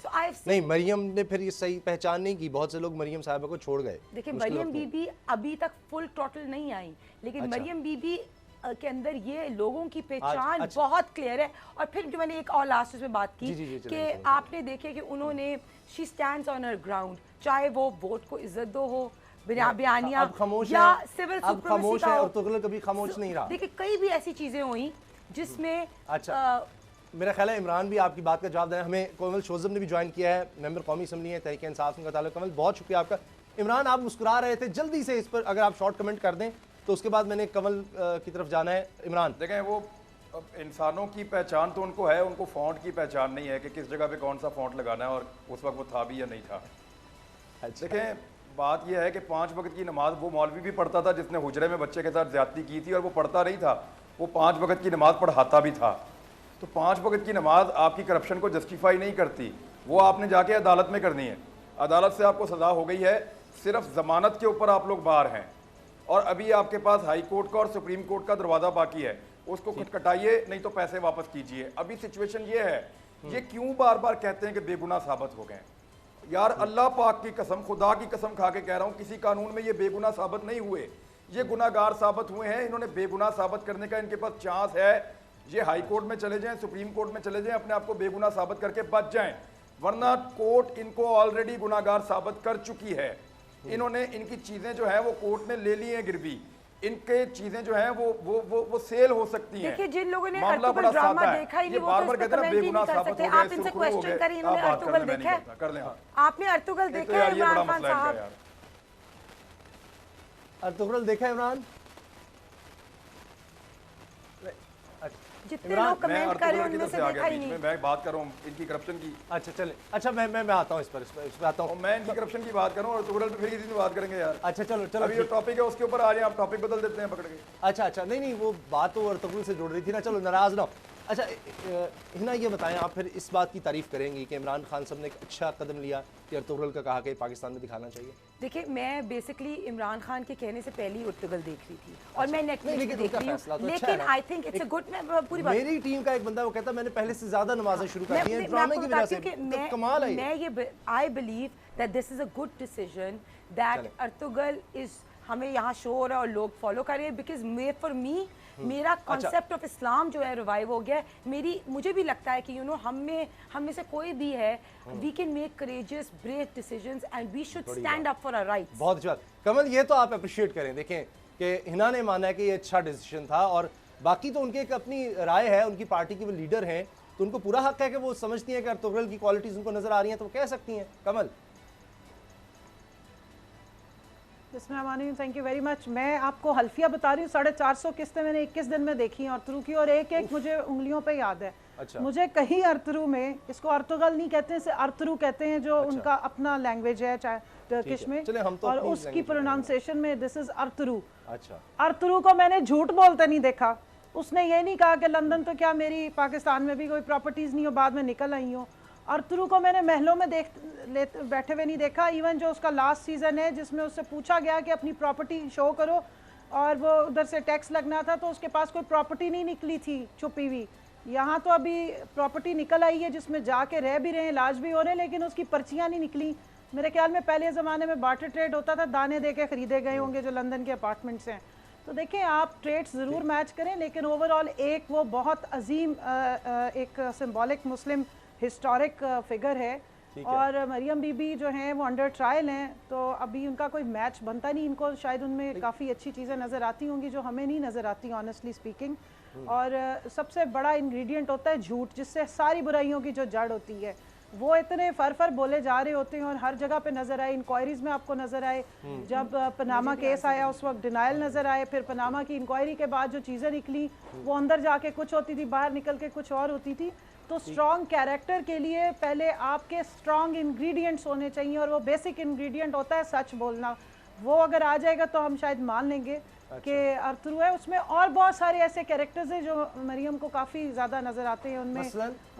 नहीं, मरियम ने फिर ये सही पहचान नहीं की, बहुत से लोग मरियम साहिबा को छोड़ गए। देखिए मरियम बीबी अभी तक फुल टोटल नहीं आई, लेकिन मरियम बीबी के अंदर ये लोगों की पहचान बहुत क्लियर है। और फिर जो मैंने एक और लास्ट में बात की कि आपने देखे कि उन्होंने she stands on her ground, चाहे वो वोट को इज्जत दो हो, बयानिया या सिविल सुप्रीमेसी का, और तुगलक कभी खामोश नहीं रहा। देखिए कई भी ऐसी चीजें हुई जिसमें मेरा ख्याल है इमरान भी आपकी बात का जवाब देना। हमें कमल शोजब ने भी ज्वाइन किया है, मेंबर कौमी असम्बली है तहरीक इंसाफ का ताल्लुक। कमल बहुत शुक्रिया आपका। इमरान आप मुस्कुरा रहे थे, जल्दी से इस पर अगर आप शॉर्ट कमेंट कर दें तो उसके बाद मैंने कमल की तरफ जाना है। इमरान देखें, वो इंसानों की पहचान तो उनको है, उनको फ़ॉन्ट की पहचान नहीं है कि किस जगह पे कौन सा फ़ॉन्ट लगाना है और उस वक्त वो था भी या नहीं था। देखें, बात यह है कि 5 वक्त की नमाज वो मौलवी भी पढ़ता था जिसने हुजरे में बच्चे के साथ ज्यादती की थी, और वो पढ़ता नहीं था, वो 5 वक्त की नमाज पढ़ाता भी था। तो 5 वक्त की नमाज आपकी करप्शन को जस्टिफाई नहीं करती, वो आपने जाके अदालत में करनी है। अदालत से आपको सज़ा हो गई है, सिर्फ ज़मानत के ऊपर आप लोग बाहर हैं और अभी आपके पास हाई कोर्ट का और सुप्रीम कोर्ट का दरवाज़ा बाकी है, उसको खटखटाइए, नहीं तो पैसे वापस कीजिए। अभी सिचुएशन ये है, ये क्यों बार बार कहते हैं कि बेगुनाह साबित हो गए? यार अल्लाह पाक की कसम, खुदा की कसम खा के कह रहा हूँ, किसी कानून में ये बेगुनाह साबित नहीं हुए, ये गुनाहगार साबित हुए हैं। इन्होंने बेगुनाह साबित करने का इनके पास चांस है, ये हाई कोर्ट में चले जाएं, सुप्रीम कोर्ट में चले जाएं, अपने आप को बेगुनाह साबित करके बच जाएं, वरना कोर्ट इनको ऑलरेडी गुनाहगार साबित कर चुकी है। इन्होंने इनकी चीजें जो है वो कोर्ट ने ले ली हैं गिरवी, इनके चीजें जो हैं वो सेल हो सकती हैं। देखिए जिन लोगों ने अर्तुगल ड्रामा देखा ही नहीं वो तो इसको कमेंट नहीं कर सकते। आप इनसे क्वेश्चन करिए, इन्होंने अर्तुगल देखा है? कर लें, आपने अर्तुगल देखा है इमरान खान साहब? अर्तुगल देखा है इमरान? जितने लोग कमेंट कर रहे हैं उनमें से देखा ही नहीं। मैं बात कर रहा हूँ इनकी करप्शन की। अच्छा चले, अच्छा मैं आता हूँ इस पर आता हूँ। मैं इनकी करप्शन की बात कर रहा हूँ और तुगलक पे फिर किसी दिन बात करेंगे यार। अच्छा चलो चलो, अभी जो टॉपिक है उसके ऊपर आ जाए, आप टॉपिक बदल देते हैं पकड़ के। अच्छा नहीं वो बात तो अर्तुगल से जुड़ रही थी ना, चलो नाराज ना हो। अच्छा हिना ये बताएं, आप फिर इस बात की तारीफ करेंगी कि इमरान खान साहब ने एक अच्छा कदम लिया कि अर्तुगल का कहा कि पाकिस्तान में दिखाना चाहिए? देखिए मैं बेसिकली इमरान खान के कहने से पहले ही अर्तुगल देख रही थी और मैं नेटफ्लिक्स पे देख रही हूं, लेकिन I think it's a good, मैं पूरी बात, मेरी टीम का एक बंदा वो कहता मैंने पहले से ज्यादा नमाजें शुरू कर दी हैं ड्रामे की वजह से, कमाल है। मैं ये I believe that this is a good decision that Ertugrul is, हमें यहाँ शो हो रहा है और लोग फॉलो कर रहे हैं, बिकॉज फॉर मी मेरा कॉन्सेप्ट ऑफ इस्लाम जो है रिवाइव हो गया है। मुझे भी लगता है कि हम में से कोई भी है, we can make courageous brave decisions and we should stand up for our rights. बहुत अच्छी बात कमल, ये तो आप अप्रिशिएट करें। देखें कि हिना ने माना है कि ये अच्छा डिसीजन था, और बाकी तो उनकी एक अपनी राय है, उनकी पार्टी के वो लीडर हैं, तो उनको पूरा हक है कि वो समझती हैं कि अर्तुगरुल की क्वालिटीज उनको नजर आ रही हैं तो वो कह सकती हैं। Kamal. Thank you very much. मैं आपको हल्फिया बता रही हूँ, 450 किस्तें मैंने 21 दिन में देखी हैं अर्तुगरुल की, और एक एक मुझे उंगलियों पे याद है। अच्छा। मुझे कहीं अर्तुगरुल में, इसको अर्तुगल नहीं कहते हैं, इसे अर्तुगरुल कहते हैं, जो उनका अपना लैंग्वेज है चाहे टर्किश में, और उसकी प्रोनाउंसिएशन में दिस इज अर्तुगरुल। अच्छा। अर्तुगरुल को मैंने झूठ बोलते नहीं देखा। उसने ये नहीं कहा कि लंदन तो क्या मेरी पाकिस्तान में भी कोई प्रॉपर्टीज नहीं हो, बाद में निकल आई हो। अर्तुगरुल को मैंने महलों में बैठे हुए नहीं देखा। इवन जो उसका लास्ट सीजन है जिसमें उससे पूछा गया कि अपनी प्रॉपर्टी शो करो, और वो उधर से टैक्स लगना था तो उसके पास कोई प्रॉपर्टी नहीं निकली थी छुपी हुई। यहाँ तो अभी प्रॉपर्टी निकल आई है जिसमें जाके रह भी रहे हैं, इलाज भी हो रहे हैं, लेकिन उसकी पर्चियाँ नहीं निकली। मेरे ख्याल में पहले ज़माने में बार्टर ट्रेड होता था, दाने दे के ख़रीदे गए होंगे जो लंदन के अपार्टमेंट्स हैं। तो देखें, आप ट्रेड्स ज़रूर मैच करें, लेकिन ओवरऑल एक वो बहुत अजीम एक सिंबॉलिक मुस्लिम हिस्टोरिक फिगर है, और मरियम बीबी जो हैं वो अंडर ट्रायल हैं, तो अभी उनका कोई मैच बनता नहीं। इनको शायद उनमें काफ़ी अच्छी चीज़ें नज़र आती होंगी जो हमें नहीं नज़र आती ऑनेस्टली स्पीकिंग। और सबसे बड़ा इंग्रेडिएंट होता है झूठ, जिससे सारी बुराइयों की जो जड़ होती है। वो इतने फर बोले जा रहे होते हैं और हर जगह पे नजर आए, इंक्वायरीज में आपको नजर आए। जब पनामा केस आया उस वक्त डिनाइल नजर आए, फिर पनामा की इंक्वायरी के बाद जो चीज़ें निकली वो अंदर जाके कुछ होती थी, बाहर निकल के कुछ और होती थी। तो स्ट्रॉन्ग कैरेक्टर के लिए पहले आपके स्ट्रॉन्ग इंग्रेडिएंट्स होने चाहिए, और वो बेसिक इंग्रेडिएंट होता है सच बोलना। वो अगर आ जाएगा तो हम शायद मान लेंगे कि अर्तुगरुल है। उसमें और बहुत सारे ऐसे कैरेक्टर्स हैं जो मरियम को काफ़ी ज़्यादा नज़र आते हैं उनमें,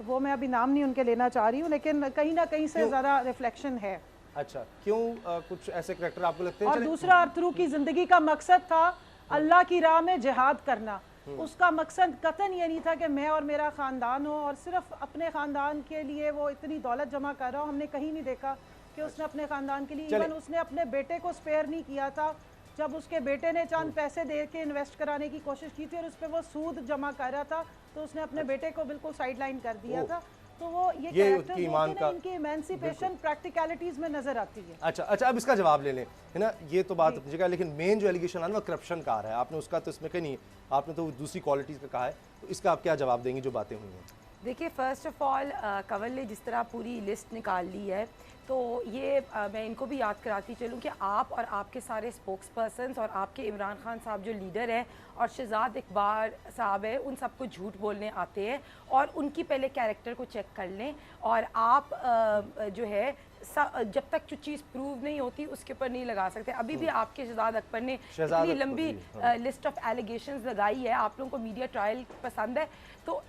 वो मैं अभी नाम नहीं उनके लेना चाह रही हूँ, लेकिन कहीं ना कहीं से ज़्यादा रिफ्लेक्शन है। अच्छा, क्यों कुछ ऐसे कैरेक्टर आपको लगते हैं? और दूसरा, अर्तुगरुल की ज़िंदगी का मकसद था अल्लाह की राह में जिहाद करना। उसका मकसद कतन ये नहीं था कि मैं और मेरा ख़ानदान हो, और सिर्फ अपने ख़ानदान के लिए वो इतनी दौलत जमा कर रहा हो। हमने कहीं नहीं देखा कि उसने अपने ख़ानदान के लिए, इवन उसने अपने बेटे को स्पेयर नहीं किया था जब उसके बेटे ने चंद पैसे दे के इन्वेस्ट कराने की कोशिश की थी और उस पर वो सूद जमा कर रहा था, तो उसने अपने बेटे को बिल्कुल साइडलाइन कर दिया था। तो वो ये कैरेक्टर्स होते हैं, इनकी इमेंसिपेशन प्रैक्टिकलिटीज में नजर आती है। अच्छा, अब इसका जवाब ले लें, है ना, ये तो बात अपनी जगह, लेकिन मेन जो एलिगेशन है ना करप्शन का आ रहा है, आपने उसका तो इसमें कहीं नहीं, आपने तो दूसरी क्वालिटीज का कहा है, तो इसका आप क्या जवाब देंगे जो बातें हुई हैं? देखिए, फर्स्ट ऑफ ऑल कंवल ने जिस तरह पूरी लिस्ट निकाल ली है, तो ये मैं इनको भी याद कराती चलूँ कि आप और आपके सारे स्पोक्स पर्सनस और आपके इमरान खान साहब जो लीडर है और शहजाद इकबाल साहब है, उन सबको झूठ बोलने आते हैं, और उनकी पहले कैरेक्टर को चेक कर लें। और आप जो है जब तक जो चीज़ प्रूव नहीं होती उसके ऊपर नहीं लगा सकते। अभी भी आपके शहजाद अकबर ने इतनी लंबी लिस्ट ऑफ एलिगेशंस लगाई है। आप लोगों को मीडिया ट्रायल पसंद है, तो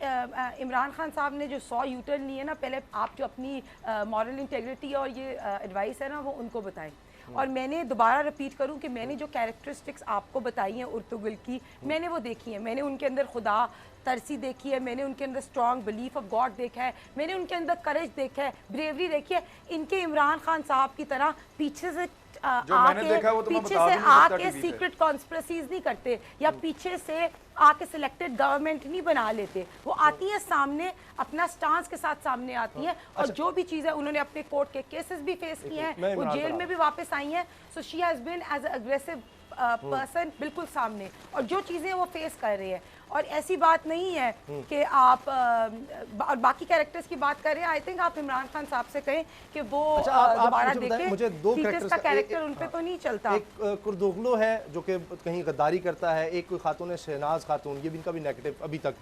इमरान खान साहब ने जो 100 यूटर्न लिए ना, पहले आप जो अपनी मॉरल इंटेग्रिटी और ये एडवाइस है ना वो उनको बताएं। और मैंने दोबारा रिपीट करूं कि मैंने जो कैरेक्टरिस्टिक्स आपको बताई हैं अर्तुगरुल की, मैंने वो देखी है। मैंने उनके अंदर खुदा तरसी देखी है, मैंने उनके अंदर स्ट्रॉन्ग बिलीफ ऑफ गॉड देखा है, मैंने उनके अंदर करेज देखा है, ब्रेवरी देखी है। इनके इमरान खान साहब की तरह पीछे से आके सीक्रेट कॉन्स्पिरेसीज नहीं करते, या पीछे से आके सिलेक्टेड गवर्नमेंट नहीं बना लेते। वो आती है सामने, अपना स्टांस के साथ सामने आती है, और जो भी चीज़ है उन्होंने अपने कोर्ट के केसेस भी फेस किए हैं, वो जेल में भी वापस आई हैं। So she has been as aggressive person बिल्कुल सामने, और जो चीज़ें वो फेस कर रहे हैं। और ऐसी बात नहीं है कि आप और बाकी कैरेक्टर्स की बात कर रहे हैं। आई थिंक आप इमरान खान साहब से कहें कि वो दोबारा देखें, मुझे दो कैरेक्टर्स का कैरेक्टर उन पे तो नहीं चलता। एक कुर्दोगलो है जो कि कहीं गद्दारी करता है, एक कोई खातून है शहनाज खातून, ये भी इनका भी नेगेटिव अभी तक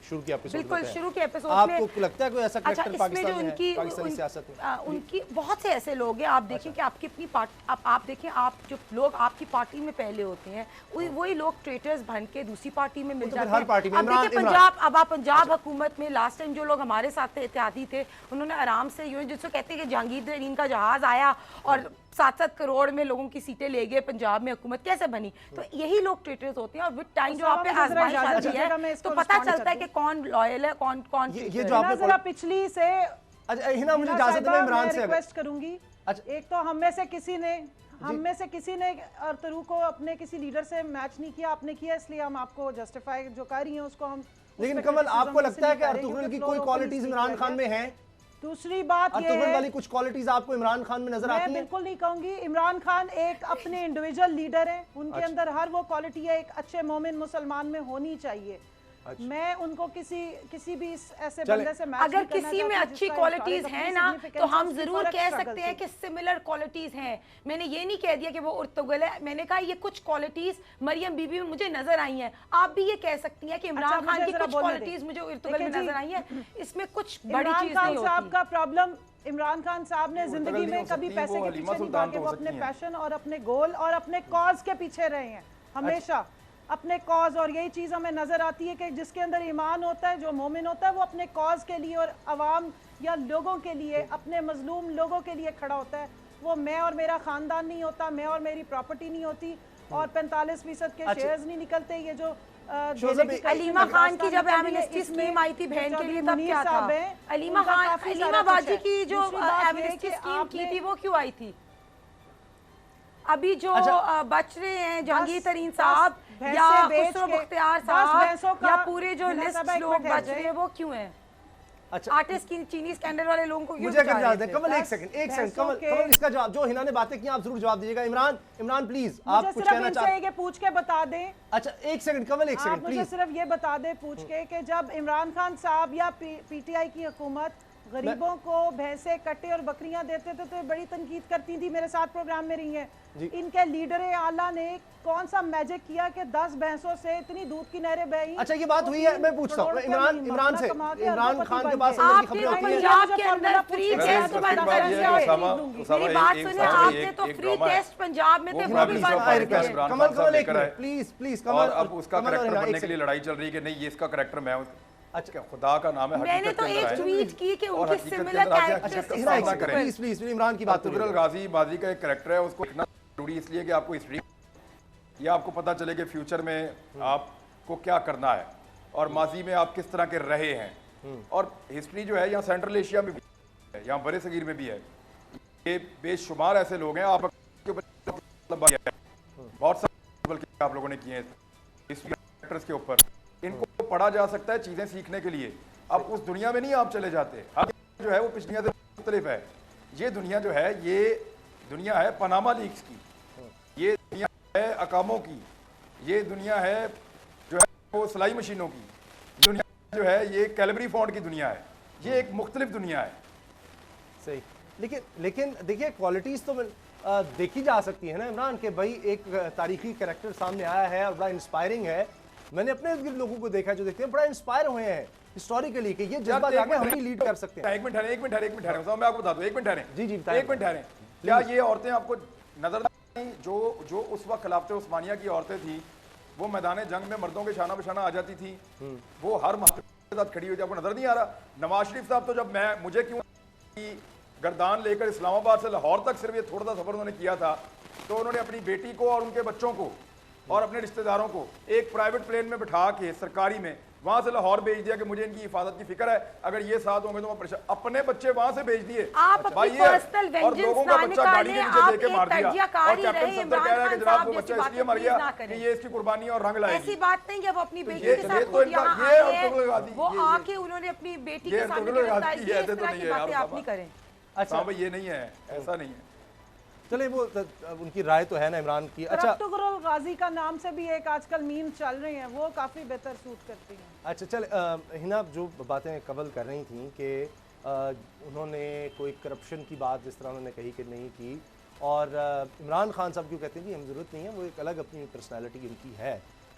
शुरू के एपिसोड में, बिल्कुल शुरू के एपिसोड में। आपको लगता है कोई ऐसा कैरेक्टर पाकिस्तान में है, पाकिस्तानी सियासत में? उनकी बहुत से ऐसे लोग हैं। आप देखें कि आपकी अपनी पार्टी, आप देखें, आप जो लोग आपकी पार्टी में पहले होते हैं वही लोग ट्रेटर्स बन के दूसरी पार्टी में मिल जाते हैं। अब आप पंजाब हुकूमत में लास्ट टाइम जो लोग हमारे साथ थे, एहतियाती थे, उन्होंने आराम से जिसको कहते हैं कि जहांगीर तरीन का जहाज आया और 7-7 करोड़ में लोगों की सीटें ले गए, पंजाब में हुकूमत कैसे बनी। तो यही लोग ट्रेटर्स होते हैं, और विद टाइम जो आप पे आजमाइश आती है तो पता चलता है कि कौन लॉयल है, कौन ये जो आपने जरा पिछली से हिना, मुझे इजाजत है, मैं इमरान से रिक्वेस्ट करूंगी। एक तो हम में से किसी ने हम में से किसी ने अर्तुगरुल को अपने किसी लीडर से मैच नहीं किया, आपने किया, इसलिए हम आपको जस्टिफाई जो कर रही हैं उसको हम। लेकिन कमल, आपको लगता है कि अर्तुगरुल की कोई क्वालिटीज इमरान खान में है? दूसरी बात ये अर्तुगरुल है, वाली कुछ क्वालिटीज आपको इमरान खान में नजर आती हैं? मैं बिल्कुल नहीं कहूंगी। इमरान खान एक अपने इंडिविजुअल लीडर है, उनके अंदर हर वो क्वालिटी है एक अच्छे मोमिन मुसलमान में होनी चाहिए। मैं उनको किसी भी ऐसे बंदे से मैच अगर नहीं करना किसी में चाहती अच्छी जिसका क्वालिटीज historic हैं अपनी ना, significance तो हम उसकी जरूर फर्क कह struggle सकते हैं से। कि सिमिलर क्वालिटीज हैं। मैंने ये नहीं कह दिया कि वो अर्तुगरुल है, मैंने कहा ये कुछ क्वालिटीज मरियम बीबी में मुझे नजर आई हैं। आप भी ये कह सकती हैं कि इमरान खान की कुछ क्वालिटीज मुझे अर्तुगरुल में नजर आई हैं, इसमें कुछ बड़ी चीज नहीं होती। का प्रॉब्लम, इमरान खान साहब ने जिंदगी में कभी पैसे के पीछे नहीं भागे, वो अपने पैशन और अपने गोल और अपने कॉज के पीछे रहे हैं हमेशा, अपने कॉज। और यही चीज़ हमें नज़र आती है कि जिसके अंदर ईमान होता है, जो मोमिन होता है, वो अपने कॉज के लिए और अवाम या लोगों के लिए, अपने मजलूम लोगों के लिए खड़ा होता है। वो मैं और मेरा ख़ानदान नहीं होता, मैं और मेरी प्रॉपर्टी नहीं होती, और 45% के शेयर्स नहीं निकलते। ये जो अलीमा खान की जब एमनेस्टी स्कीम आई थी बहन के लिए, तब क्या था? अलीमा बाजी की जो एमनेस्टी स्कीम की थी वो क्यों आई थी? अभी जो बच रहे हैं जहांगीर तरीन साहब या खुसरो मुख्तियार साहब या पूरे जो लिस्ट लोग बच रहे हैं, वो क्यों हैं? अच्छा, आर्टिस्ट की चीनी स्कैंडल वाले लोगों को मुझे अगर जवाब दें कमल, एक सेकंड कमल, इसका जवाब जो हिना ने बातें की आप जरूर जवाब दीजिएगा। इमरान प्लीज, आप कुछ कहना चाहते हैं? पूछ के बता दें। अच्छा एक सेकंड कमल, एक सेकंड प्लीज, मुझे सिर्फ ये बता दें पूछ के कि जब इमरान खान साहब या पीटीआई की हुकूमत गरीबों को भैंसे, कट्टे और बकरियां देते थे तो बड़ी तनकीद करती थी, मेरे साथ प्रोग्राम में रही हैं। इनके लीडर आला ने कौन सा मैजिक किया कि 10 भैंसों से इतनी दूध की नहरें बही? अच्छा ये बात हुई है, मैं पूछता हूं इमरान से, इमरान खान के पास आपने पंजाब के अंदर फ्री टेस्ट बंद कर दिया। मेरी बात सुनिए, आपने तो फ्री टेस्ट पंजाब में थे वो भी बंद कर दिए। कमल प्लीज कमल, अब उसका कैरेक्टर बनने के लिए लड़ाई चल रही है कि नहीं ये इसका कैरेक्टर मैं हूं। अच्छा, खुदा का नाम है, मैंने तो एक ट्वीट की कि उनकी सिमिलर कैरेक्टरिस्टिक्स। प्लीज इमरान की बात। अर्तुगरुल गाजी बाजी का एक कैरेक्टर है, उसको इतना जरूरी इसलिए कि आपको हिस्ट्री, ये आपको पता चले कि फ्यूचर में आपको क्या करना है और माजी में आप किस तरह के रहे हैं। और हिस्ट्री जो है यहाँ सेंट्रल एशिया में भी है, यहाँ बड़े सगीर में भी है। ये बेशुमार ऐसे लोग हैं, आप बहुत सारे बल्कि आप लोगों ने किए हैं हिस्ट्री कैरेक्टर्स के ऊपर, इनको पढ़ा जा सकता है चीजें सीखने के लिए। अब उस दुनिया में नहीं आप चले जाते, अब जो है वो पिछली दुनिया से मुख्तलिफ है। ये दुनिया जो है, ये दुनिया है पनामा लीक्स की, ये दुनिया है अकामों की, ये दुनिया है जो है वो सिलाई मशीनों की दुनिया, जो है ये कैलबरी फॉन्ट की दुनिया है। ये एक मुख्तलिफ दुनिया है। सही, लेकिन देखिए क्वालिटीज तो देखी जा सकती है ना इमरान के भाई, एक तारीखी कैरेक्टर सामने आया है और बड़ा इंस्पायरिंग है। मैंने अपने लोगों को देखा जो देखते हैं बड़ा इंस्पायर हुए हैं हिस्टोरिकली कि ये जज्बा जाके हम भी लीड कर सकते हैं। एक मिनट ठहरे, मैं आपको बता दूं, एक मिनट ठहरे। जी एक मिनट ठहरे। क्या ये औरतें आपको नजर नहीं, जो उस वक्त खिलाफत उस्मानिया की औरतें थी, वो मैदान जंग में मर्दों के शाना बशाना आ जाती थी, वो हर महत्व के साथ खड़ी हुई थी, आपको नजर नहीं आ रहा? नवाज शरीफ साहब तो जब मुझे क्यों गर्दान लेकर इस्लामाबाद से लाहौर तक सिर्फ ये थोड़ा सा सफर उन्होंने किया था, तो उन्होंने अपनी बेटी को और उनके बच्चों को और अपने रिश्तेदारों को एक प्राइवेट प्लेन में बिठा के सरकारी में वहां से लाहौर भेज दिया कि मुझे इनकी हिफाजत की फिक्र है, अगर ये साथ होंगे तो मैं परेशान। अपने बच्चे वहां से भेज दिए, और लोगों का बच्चा गाड़ी के नीचे देके मार दिया, और कैप्टन सफदर कह रहा है कि जनाब वो बच्चा इसलिए मर गया कि ये इसकी कुर्बानी और रंग लाएगी। ऐसी बात नहीं है, वो अपनी बेटी के साथ खुद यहाँ आए हैं, वो आके उन्होंने अपनी बेटी के सामने गिरफ्तारी की, इस तरह की बातें आप नहीं करें। अच्छा भाई ये नहीं है, ऐसा नहीं है। चले वो उनकी राय तो है ना इमरान की। अच्छा, अर्तुगरुल गाजी का नाम से भी एक आजकल मीम चल रहे हैं, वो काफी बेहतर सूट करती हैं। अच्छा चल हिना, जो बातें कबल कर रही थी कि उन्होंने कोई करप्शन की बात जिस तरह उन्होंने कही कि नहीं की, और इमरान खान साहब क्यों कहते हैं कि हम ज़रूरत नहीं है, वो एक अलग अपनी पर्सनैलिटी उनकी है,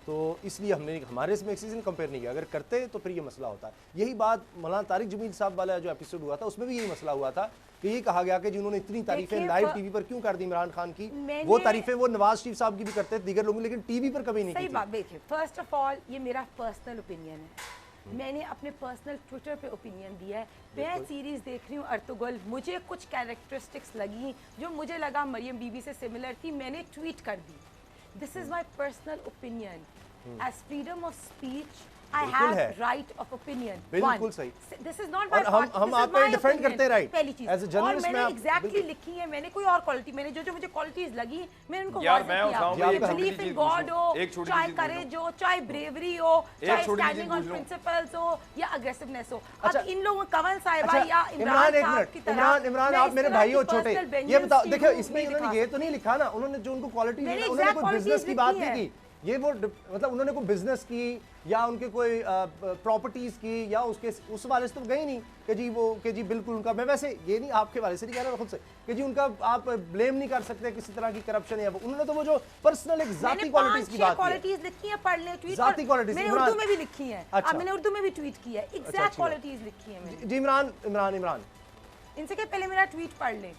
तो इसलिए हमने हमारे इसमें किसी से कंपेयर नहीं किया। अगर करते तो फिर ये मसला होता है। यही बात मौलाना तारिक जमील साहब वाला जो एपिसोड हुआ था उसमें भी यही मसला हुआ था कि ये कहा गया कि जिन्होंने इतनी तारीफें लाइव टीवी पर क्यों कर दी इमरान खान की, वो तारीफें वो नवाज शरीफ साहब की भी करते थे, दीगर लोग, लेकिन टीवी पर कभी नहीं की। सही बात। देखिए, फर्स्ट ऑफ ऑल ये मेरा पर्सनल ओपिनियन है, मैंने अपने पर्सनल ट्विटर पे ओपिनियन दिया है। मैं सीरीज देख रही हूँ अर्तुगरुल, मुझे कुछ कैरेक्टरिस्टिक्स लगी जो मुझे लगा मरियम बीबी से सिमिलर थी, मैंने ट्वीट कर दी। This is my personal opinion. As freedom of speech I बिल्कुल है। have right of opinion. बिल्कुल सही। This is not my और part. हम This is आपका my डिफेंड opinion. करते हैं, right? पहली चीज। As a journalist और मैंने मैं आप- exactly बिल्कुल। लिखी है, मैंने कोई और क्वालिटी, मैंने जो मुझे क्वालिटीज लगी मैंने उनको यार, वाज़ेह मैं किया। बताऊंगा, चाहे एक छोटी belief सी in चीज God पूछ लूं, हो, एक छोटी चाहे सी चीज पूछ courage हो, चाहे bravery हो, चाहे छोटी सी standing चीज on पूछ लूं। principles हो या aggressiveness हो। अच्छा। अब इन लोगों कंवल साहिबा अच्छा, या इमरान एक साहब मिनट, की तरह इमरान मैं आप इस मेरे तरह भाई की हो छोटे, personal ये vengeance बताओ, की देखो रूह इसमें नहीं उन्होंने दिखा ये तो नहीं लिखा ना, उन्होंने जो उनको क्वालिटी मैंने उन्होंने exact कोई qualities बिजनेस की बात लिखी नहीं है। की, ये वो मतलब उन्होंने कोई बिजनेस की या उनके कोई प्रॉपर्टीज की या उसके उस वाले से तो गई नहीं कि जी वो कि जी बिल्कुल उनका, मैं वैसे ये नहीं आपके वाले से नहीं कह रहा, खुद से कि जी उनका आप ब्लेम नहीं कर सकते किसी तरह की करप्शन या वो, उन्होंने तो वो जो पर्सनल एक जाती क्वालिटीज की बात की क्वालिटीज लिखी है, पढ़ ले ट्वीट, जाती qualities, मैंने इमरान। उर्दू में भी लिखी है। अच्छा। मैंने उर्दू में भी ट्वीट की है, एग्जैक्ट अच्छी बात। क्वालिटीज लिखी है मैंने। जी इमरान इमरान इमरान इनसे क्या पहले मेरा ट्वीट पढ़ ले।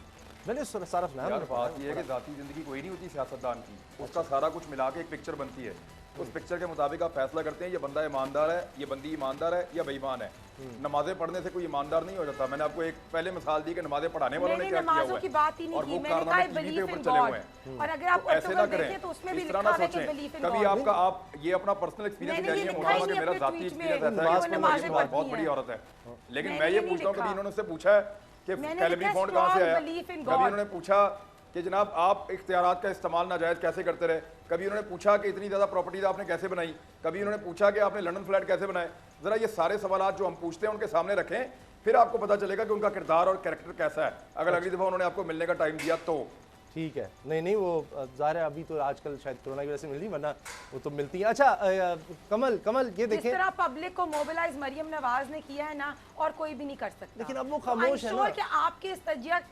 मैंने सारफ ना यार बात ये है कि जाती जिंदगी कोई नहीं होती सियासतदान की, उसका सारा कुछ मिला के एक पिक्चर बनती है, उस पिक्चर के मुताबिक आप फैसला करते हैं ये बंदा ईमानदार है, ये बंदी ईमानदार है या बेईमान है। नमाजें पढ़ने से कोई ईमानदार नहीं हो जाता। मैंने आपको एक पहले मिसाल दी कि नमाजें पढ़ाने वालों ने मैंने क्या किया नमाजों हुआ की है बात ही नहीं और की, वो मैंने कहा कारनामे टीवी बिलीफ के इन ऊपर चले हुए गॉड, हैं। और अगर आप तो ऐसे ना प्रोटोकॉल करें, देखें तो उसमें भी इस तरह लिखा ना है कि सोचें। बिलीफ इन कभी गॉड। आपका आप ये अपना पर्सनल एक्सपीरियंस मैंने कह रही ये है लिखा ही मोहम्मद, नहीं मेरा अपने जाती ट्वीट में, एक्सपीरियंस ऐसा है वो कि नमाजें मेरी बहुत पढ़ती बड़ी हैं। औरत है, लेकिन मैंने मैं ये ये नहीं पूछता हूँ कभी लिखा। इन्होंने उससे पूछा है कि मैंने कैलमी लिखा फंड कहाँ से strong आया, belief in कभी God। उन्होंने पूछा कि जनाब आप इख्तियारात का इस्तेमाल नाजायज़ कैसे करते रहे, कभी उन्होंने पूछा कि इतनी ज़्यादा प्रॉपर्टीज आपने कैसे बनाई, कभी उन्होंने पूछा कि आपने लंदन फ्लैट कैसे बनाए। ज़रा ये सारे सवाल जो हम पूछते हैं उनके सामने रखें, फिर आपको पता चलेगा कि उनका किरदार और कैरेक्टर कैसा है। अगर अगली दफ़ा उन्होंने आपको मिलने का टाइम दिया तो ठीक है। नहीं वो ज़ाहिर है अभी तो आजकल शायद कोरोना की वजह से मिल रही, वरना वो तो मिलती है। अच्छा कमल कमल ये जिस देखें, तरह पब्लिक को मोबिलाइज मरियम नवाज ने किया है ना, और कोई भी नहीं कर सकता। लेकिन अब वो खामोश है ना। कि आपके इस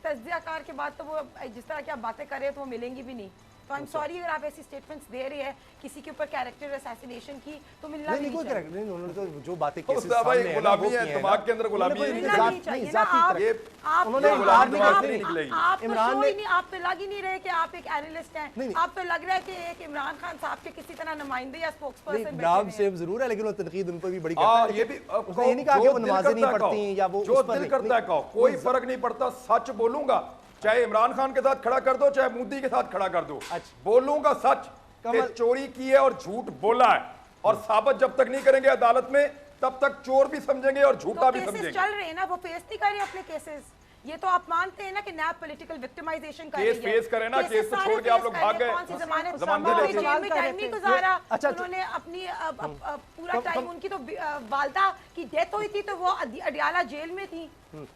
तज्जियाकार के बाद तो वो जिस तरह की आप बातें कर रहे हैं तो वो मिलेंगी भी नहीं। तो आई एम सॉरी अगर आप ऐसी स्टेटमेंट्स दे रहे हैं किसी के ऊपर कैरेक्टर असैसिनेशन की, तो मिलना नहीं भी नहीं कोई नहीं चाहिए। करेक्ट नहीं, उन्होंने तो जो बातें हो केसेस साहब, सामने ये है ना, गुलामी वो है, की हैं दिमाग ना। के अंदर गुलामी उन्होंने है। कोई मिलना जात- नहीं चाहिए नहीं, ना। जाती आप- तरफ- ये आप उन्होंने तो इमरान आप- ने आप- नहीं निकलेगी। आप तो इमरान शो ने- ही नहीं, आप तो लग ही नहीं रहे कि आप एक एनालिस्ट हैं। नहीं, नहीं। आप तो लग रहा है कि एक इमरान खान साहब के किसी तरह नुमाइंदे या स्पोक्स नहीं, पर्सन नाम सेम जरूर है, लेकिन वो तनकीद उन पर भी बड़ी करता है। ये भी उसने ये नहीं कहा कि वो नमाजें नहीं पढ़ती या वो जो उस पर दिल नहीं- करता है कहो, कोई फर्क नहीं पड़ता। सच बोलूंगा, चाहे इमरान खान के साथ खड़ा कर दो चाहे मोदी के साथ खड़ा कर दो, अच्छा। बोलूंगा सच कि कमल- चोरी की है और झूठ बोला है, और साबित जब तक नहीं करेंगे अदालत में तब तक चोर भी समझेंगे और झूठा तो भी केसेस समझेंगे। चल रहे हैं ना, वो फेस नहीं कर रहे अपने केसेस। ये तो आप मानते हैं ना कि नैब पॉलिटिकल विक्टिमाइजेशन कर रही है। केस फेस करें ना, केस तो सारे छोड़ के आप फेस लोग कर भाग रहे हैं। गए। कौन सी जमानत जमानत संभव ले है, ली। जेल में टाइम नहीं गुजारा। अच्छा, उन्होंने अपनी पूरा टाइम, उनकी तो वालदा की डेथ हुई थी तो वो अडियाला जेल में थी।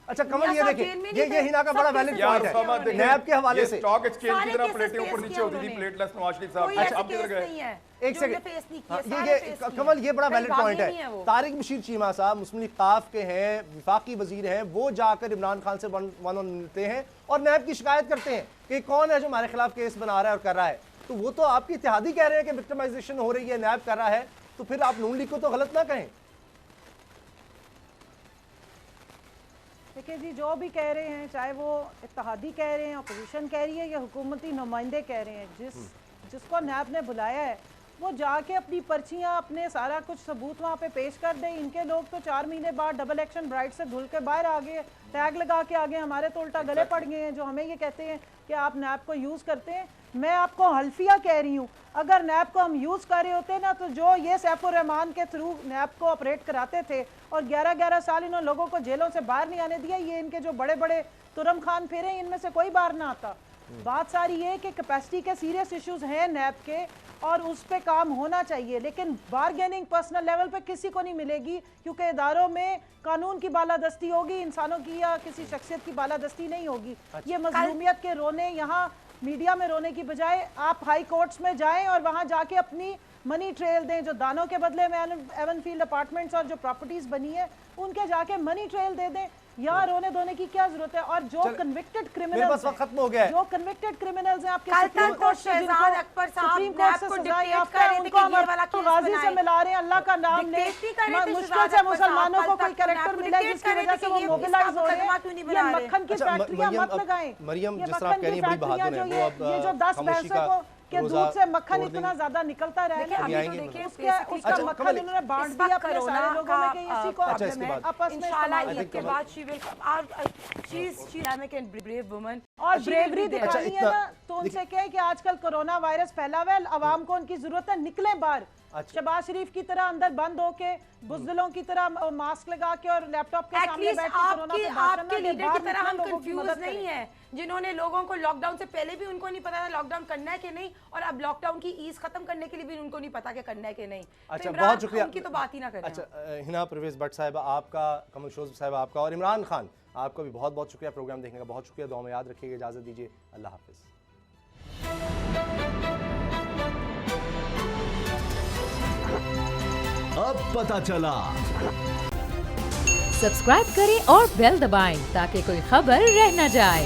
अच्छा कमल ये साहब देखें, जेल में ये नहीं थे, हिना का सब बड़ा केसेस वैलिड फेस पॉइंट किए है उन्होंने। नैब के हवाले से। स्टॉक एक्सचेंज की सारे तरह केसेस प्लेटें ऊपर फेस नीचे किए होती थी, उन्होंने। प्लेटलेस नवाज शरीफ साहब। कोई अच्छा, ऐसे आप किधर केस गए? नहीं है एक जो सेकंड, उन्होंने फेस नहीं हाँ, किए, सारे फेस किए। कमल ये बड़ा कहीं वैलिड भागे पॉइंट नहीं है है। वो। तारिक बशीर चीमा साहब मुस्लिम लीग काफ के हैं, विफाकी वजीर हैं, वो जाकर इमरान खान से वन ऑन मिलते हैं और नैब की शिकायत करते हैं कि कौन है जो हमारे खिलाफ केस बना रहा है और कर रहा है। तो वो तो आपकी इत्तेहादी कह रहे हैं कि विक्टिमाइजेशन हो रही है, नैब कर रहा है, तो फिर आप नून लीग को तो गलत ना कहें। देखिए जी, जो भी कह रहे हैं, चाहे वो इत्तेहादी कह रहे हैं, अपोजिशन कह रही है या हुकूमती नुमाइंदे कह रहे हैं, जिसको नैब ने बुलाया है वो जाके अपनी पर्चियां, अपने सारा कुछ सबूत वहाँ पे पेश कर दे। इनके लोग तो 4 महीने बाद डबल एक्शन ब्राइट से धुल के बाहर आ गए, टैग लगा के आ गए, हमारे तो उल्टा गले पड़ गए हैं जो हमें ये कहते हैं कि आप नैब को यूज़ करते हैं। मैं आपको हल्फिया कह रही हूँ, अगर नैब को हम यूज़ कर रहे होते ना, तो जो ये सैफुर रहमान के थ्रू नैब को ऑपरेट कराते थे और 11-11 साल इन्होंने लोगों को जेलों से बाहर नहीं आने दिया, ये इनके जो बड़े बड़े तुरम खान फेरे, इनमें से कोई बाहर ना आता। बात सारी ये कि कैपेसिटी के सीरियस इश्यूज हैं नैब के और उस पे काम होना चाहिए, लेकिन बारगेनिंग पर्सनल लेवल पे किसी को नहीं मिलेगी, क्योंकि इदारों में कानून की बालादस्ती होगी, इंसानों की या किसी शख्सियत की बालादस्ती नहीं होगी। ये मजलूमियत के रोने, यहाँ मीडिया में रोने की बजाय आप हाई कोर्ट्स में जाएं और वहाँ जाके अपनी मनी ट्रेल दें। जो दानों के बदले में एवनफील्ड अपार्टमेंट्स और जो प्रॉपर्टीज बनी है उनके जाके मनी ट्रेल दे दें। यहाँ रोने धोने की क्या जरूरत है? और जो कन्विक्टेड क्रिमिनल्स हैं, खत्म हो गया है। जो कन्विक्टेड क्रिमिनल्स हैं आपके कल सुप्रीम तक कोर्ट से, शहजाद अकबर साहब सुप्रीम कोर्ट से नैब को सजा डिक्टेट याफ्ता कर है, रहे थे उनको कि ये अमर वाला तो केस गाजी से बनाएं। मिला रहे हैं, अल्लाह का नाम ले। डिक्टेट ही कर रहे थे मुश्किल शहजाद से अकबर मुसलमानों साहब, को कल कोई तक कैरेक्टर नैब को मिला है डिक्टेट जिसकी कर रहे वजह थे से कि वो ये मोबिलाइज इसका हो रहे मुकदमा क्यों हैं। नहीं ये बना रहे? मक्खन की अच्छा, फैक्ट्रियां मरियम, मत लगाएं। मरियम, ये जिस तरह मक्खन आप कह रही की हैं, बड़ी फैक्ट्रियां बहादुर जो हैं, वो अब ये जो 10 खामोशी पैसे का को के रोज़ा दूध से मक्खन छोड़ इतना देंगे। ज्यादा निकलता रहा देखिए है, अभी आएंगे तो देखिए उसका अच्छा, मक्खन कमल, इन्होंने बांट इस दिया वक्त अपने कोरोना सारे लोगों में कि का इसी को अच्छा, इसके बाद आपस में इंशाल्लाह इस्तेमाल ईद के कमल- बाद she will she is dynamic and brave woman और ब्रेवरी अच्छा, दिखानी है इतना- ना, तो उनसे कहे कि आजकल कोरोना वायरस फैला हुआ है, अवाम को उनकी जरूरत है, निकले बाहर, अच्छा। शहबाज शरीफ की तरह अंदर बंद होके बुज़दिलों की तरह मास्क लगा के और लैपटॉप के सामने एटलीस्ट बैठ के कोरोना पे भाषण आपके ना दे, लीडर बाहर की तरह निकले, हम लोगों की कंफ्यूज मदद नहीं करें। है, जिन्होंने लोगों को लॉकडाउन से पहले भी उनको नहीं पता था लॉकडाउन करना है कि नहीं, और अब लॉकडाउन की ईज खत्म करने के लिए भी उनको नहीं पता कि करना है कि नहीं। अच्छा, तो इमरान बहुत शुक्रिया। उनकी तो बात ही ना करें। अच्छा, हिना परवेज भट्ट साहिबा आपका, कमल शोज साहिबा आपका, और इमरान खान आपका भी बहुत बहुत शुक्रिया प्रोग्राम देखने का, बहुत शुक्रिया। दुआ में याद रखिएगा, इजाज़त दीजिए, अल्लाह हाफिज़। अब पता चला। सब्सक्राइब करें और बेल दबाएं ताकि कोई खबर रह न जाए।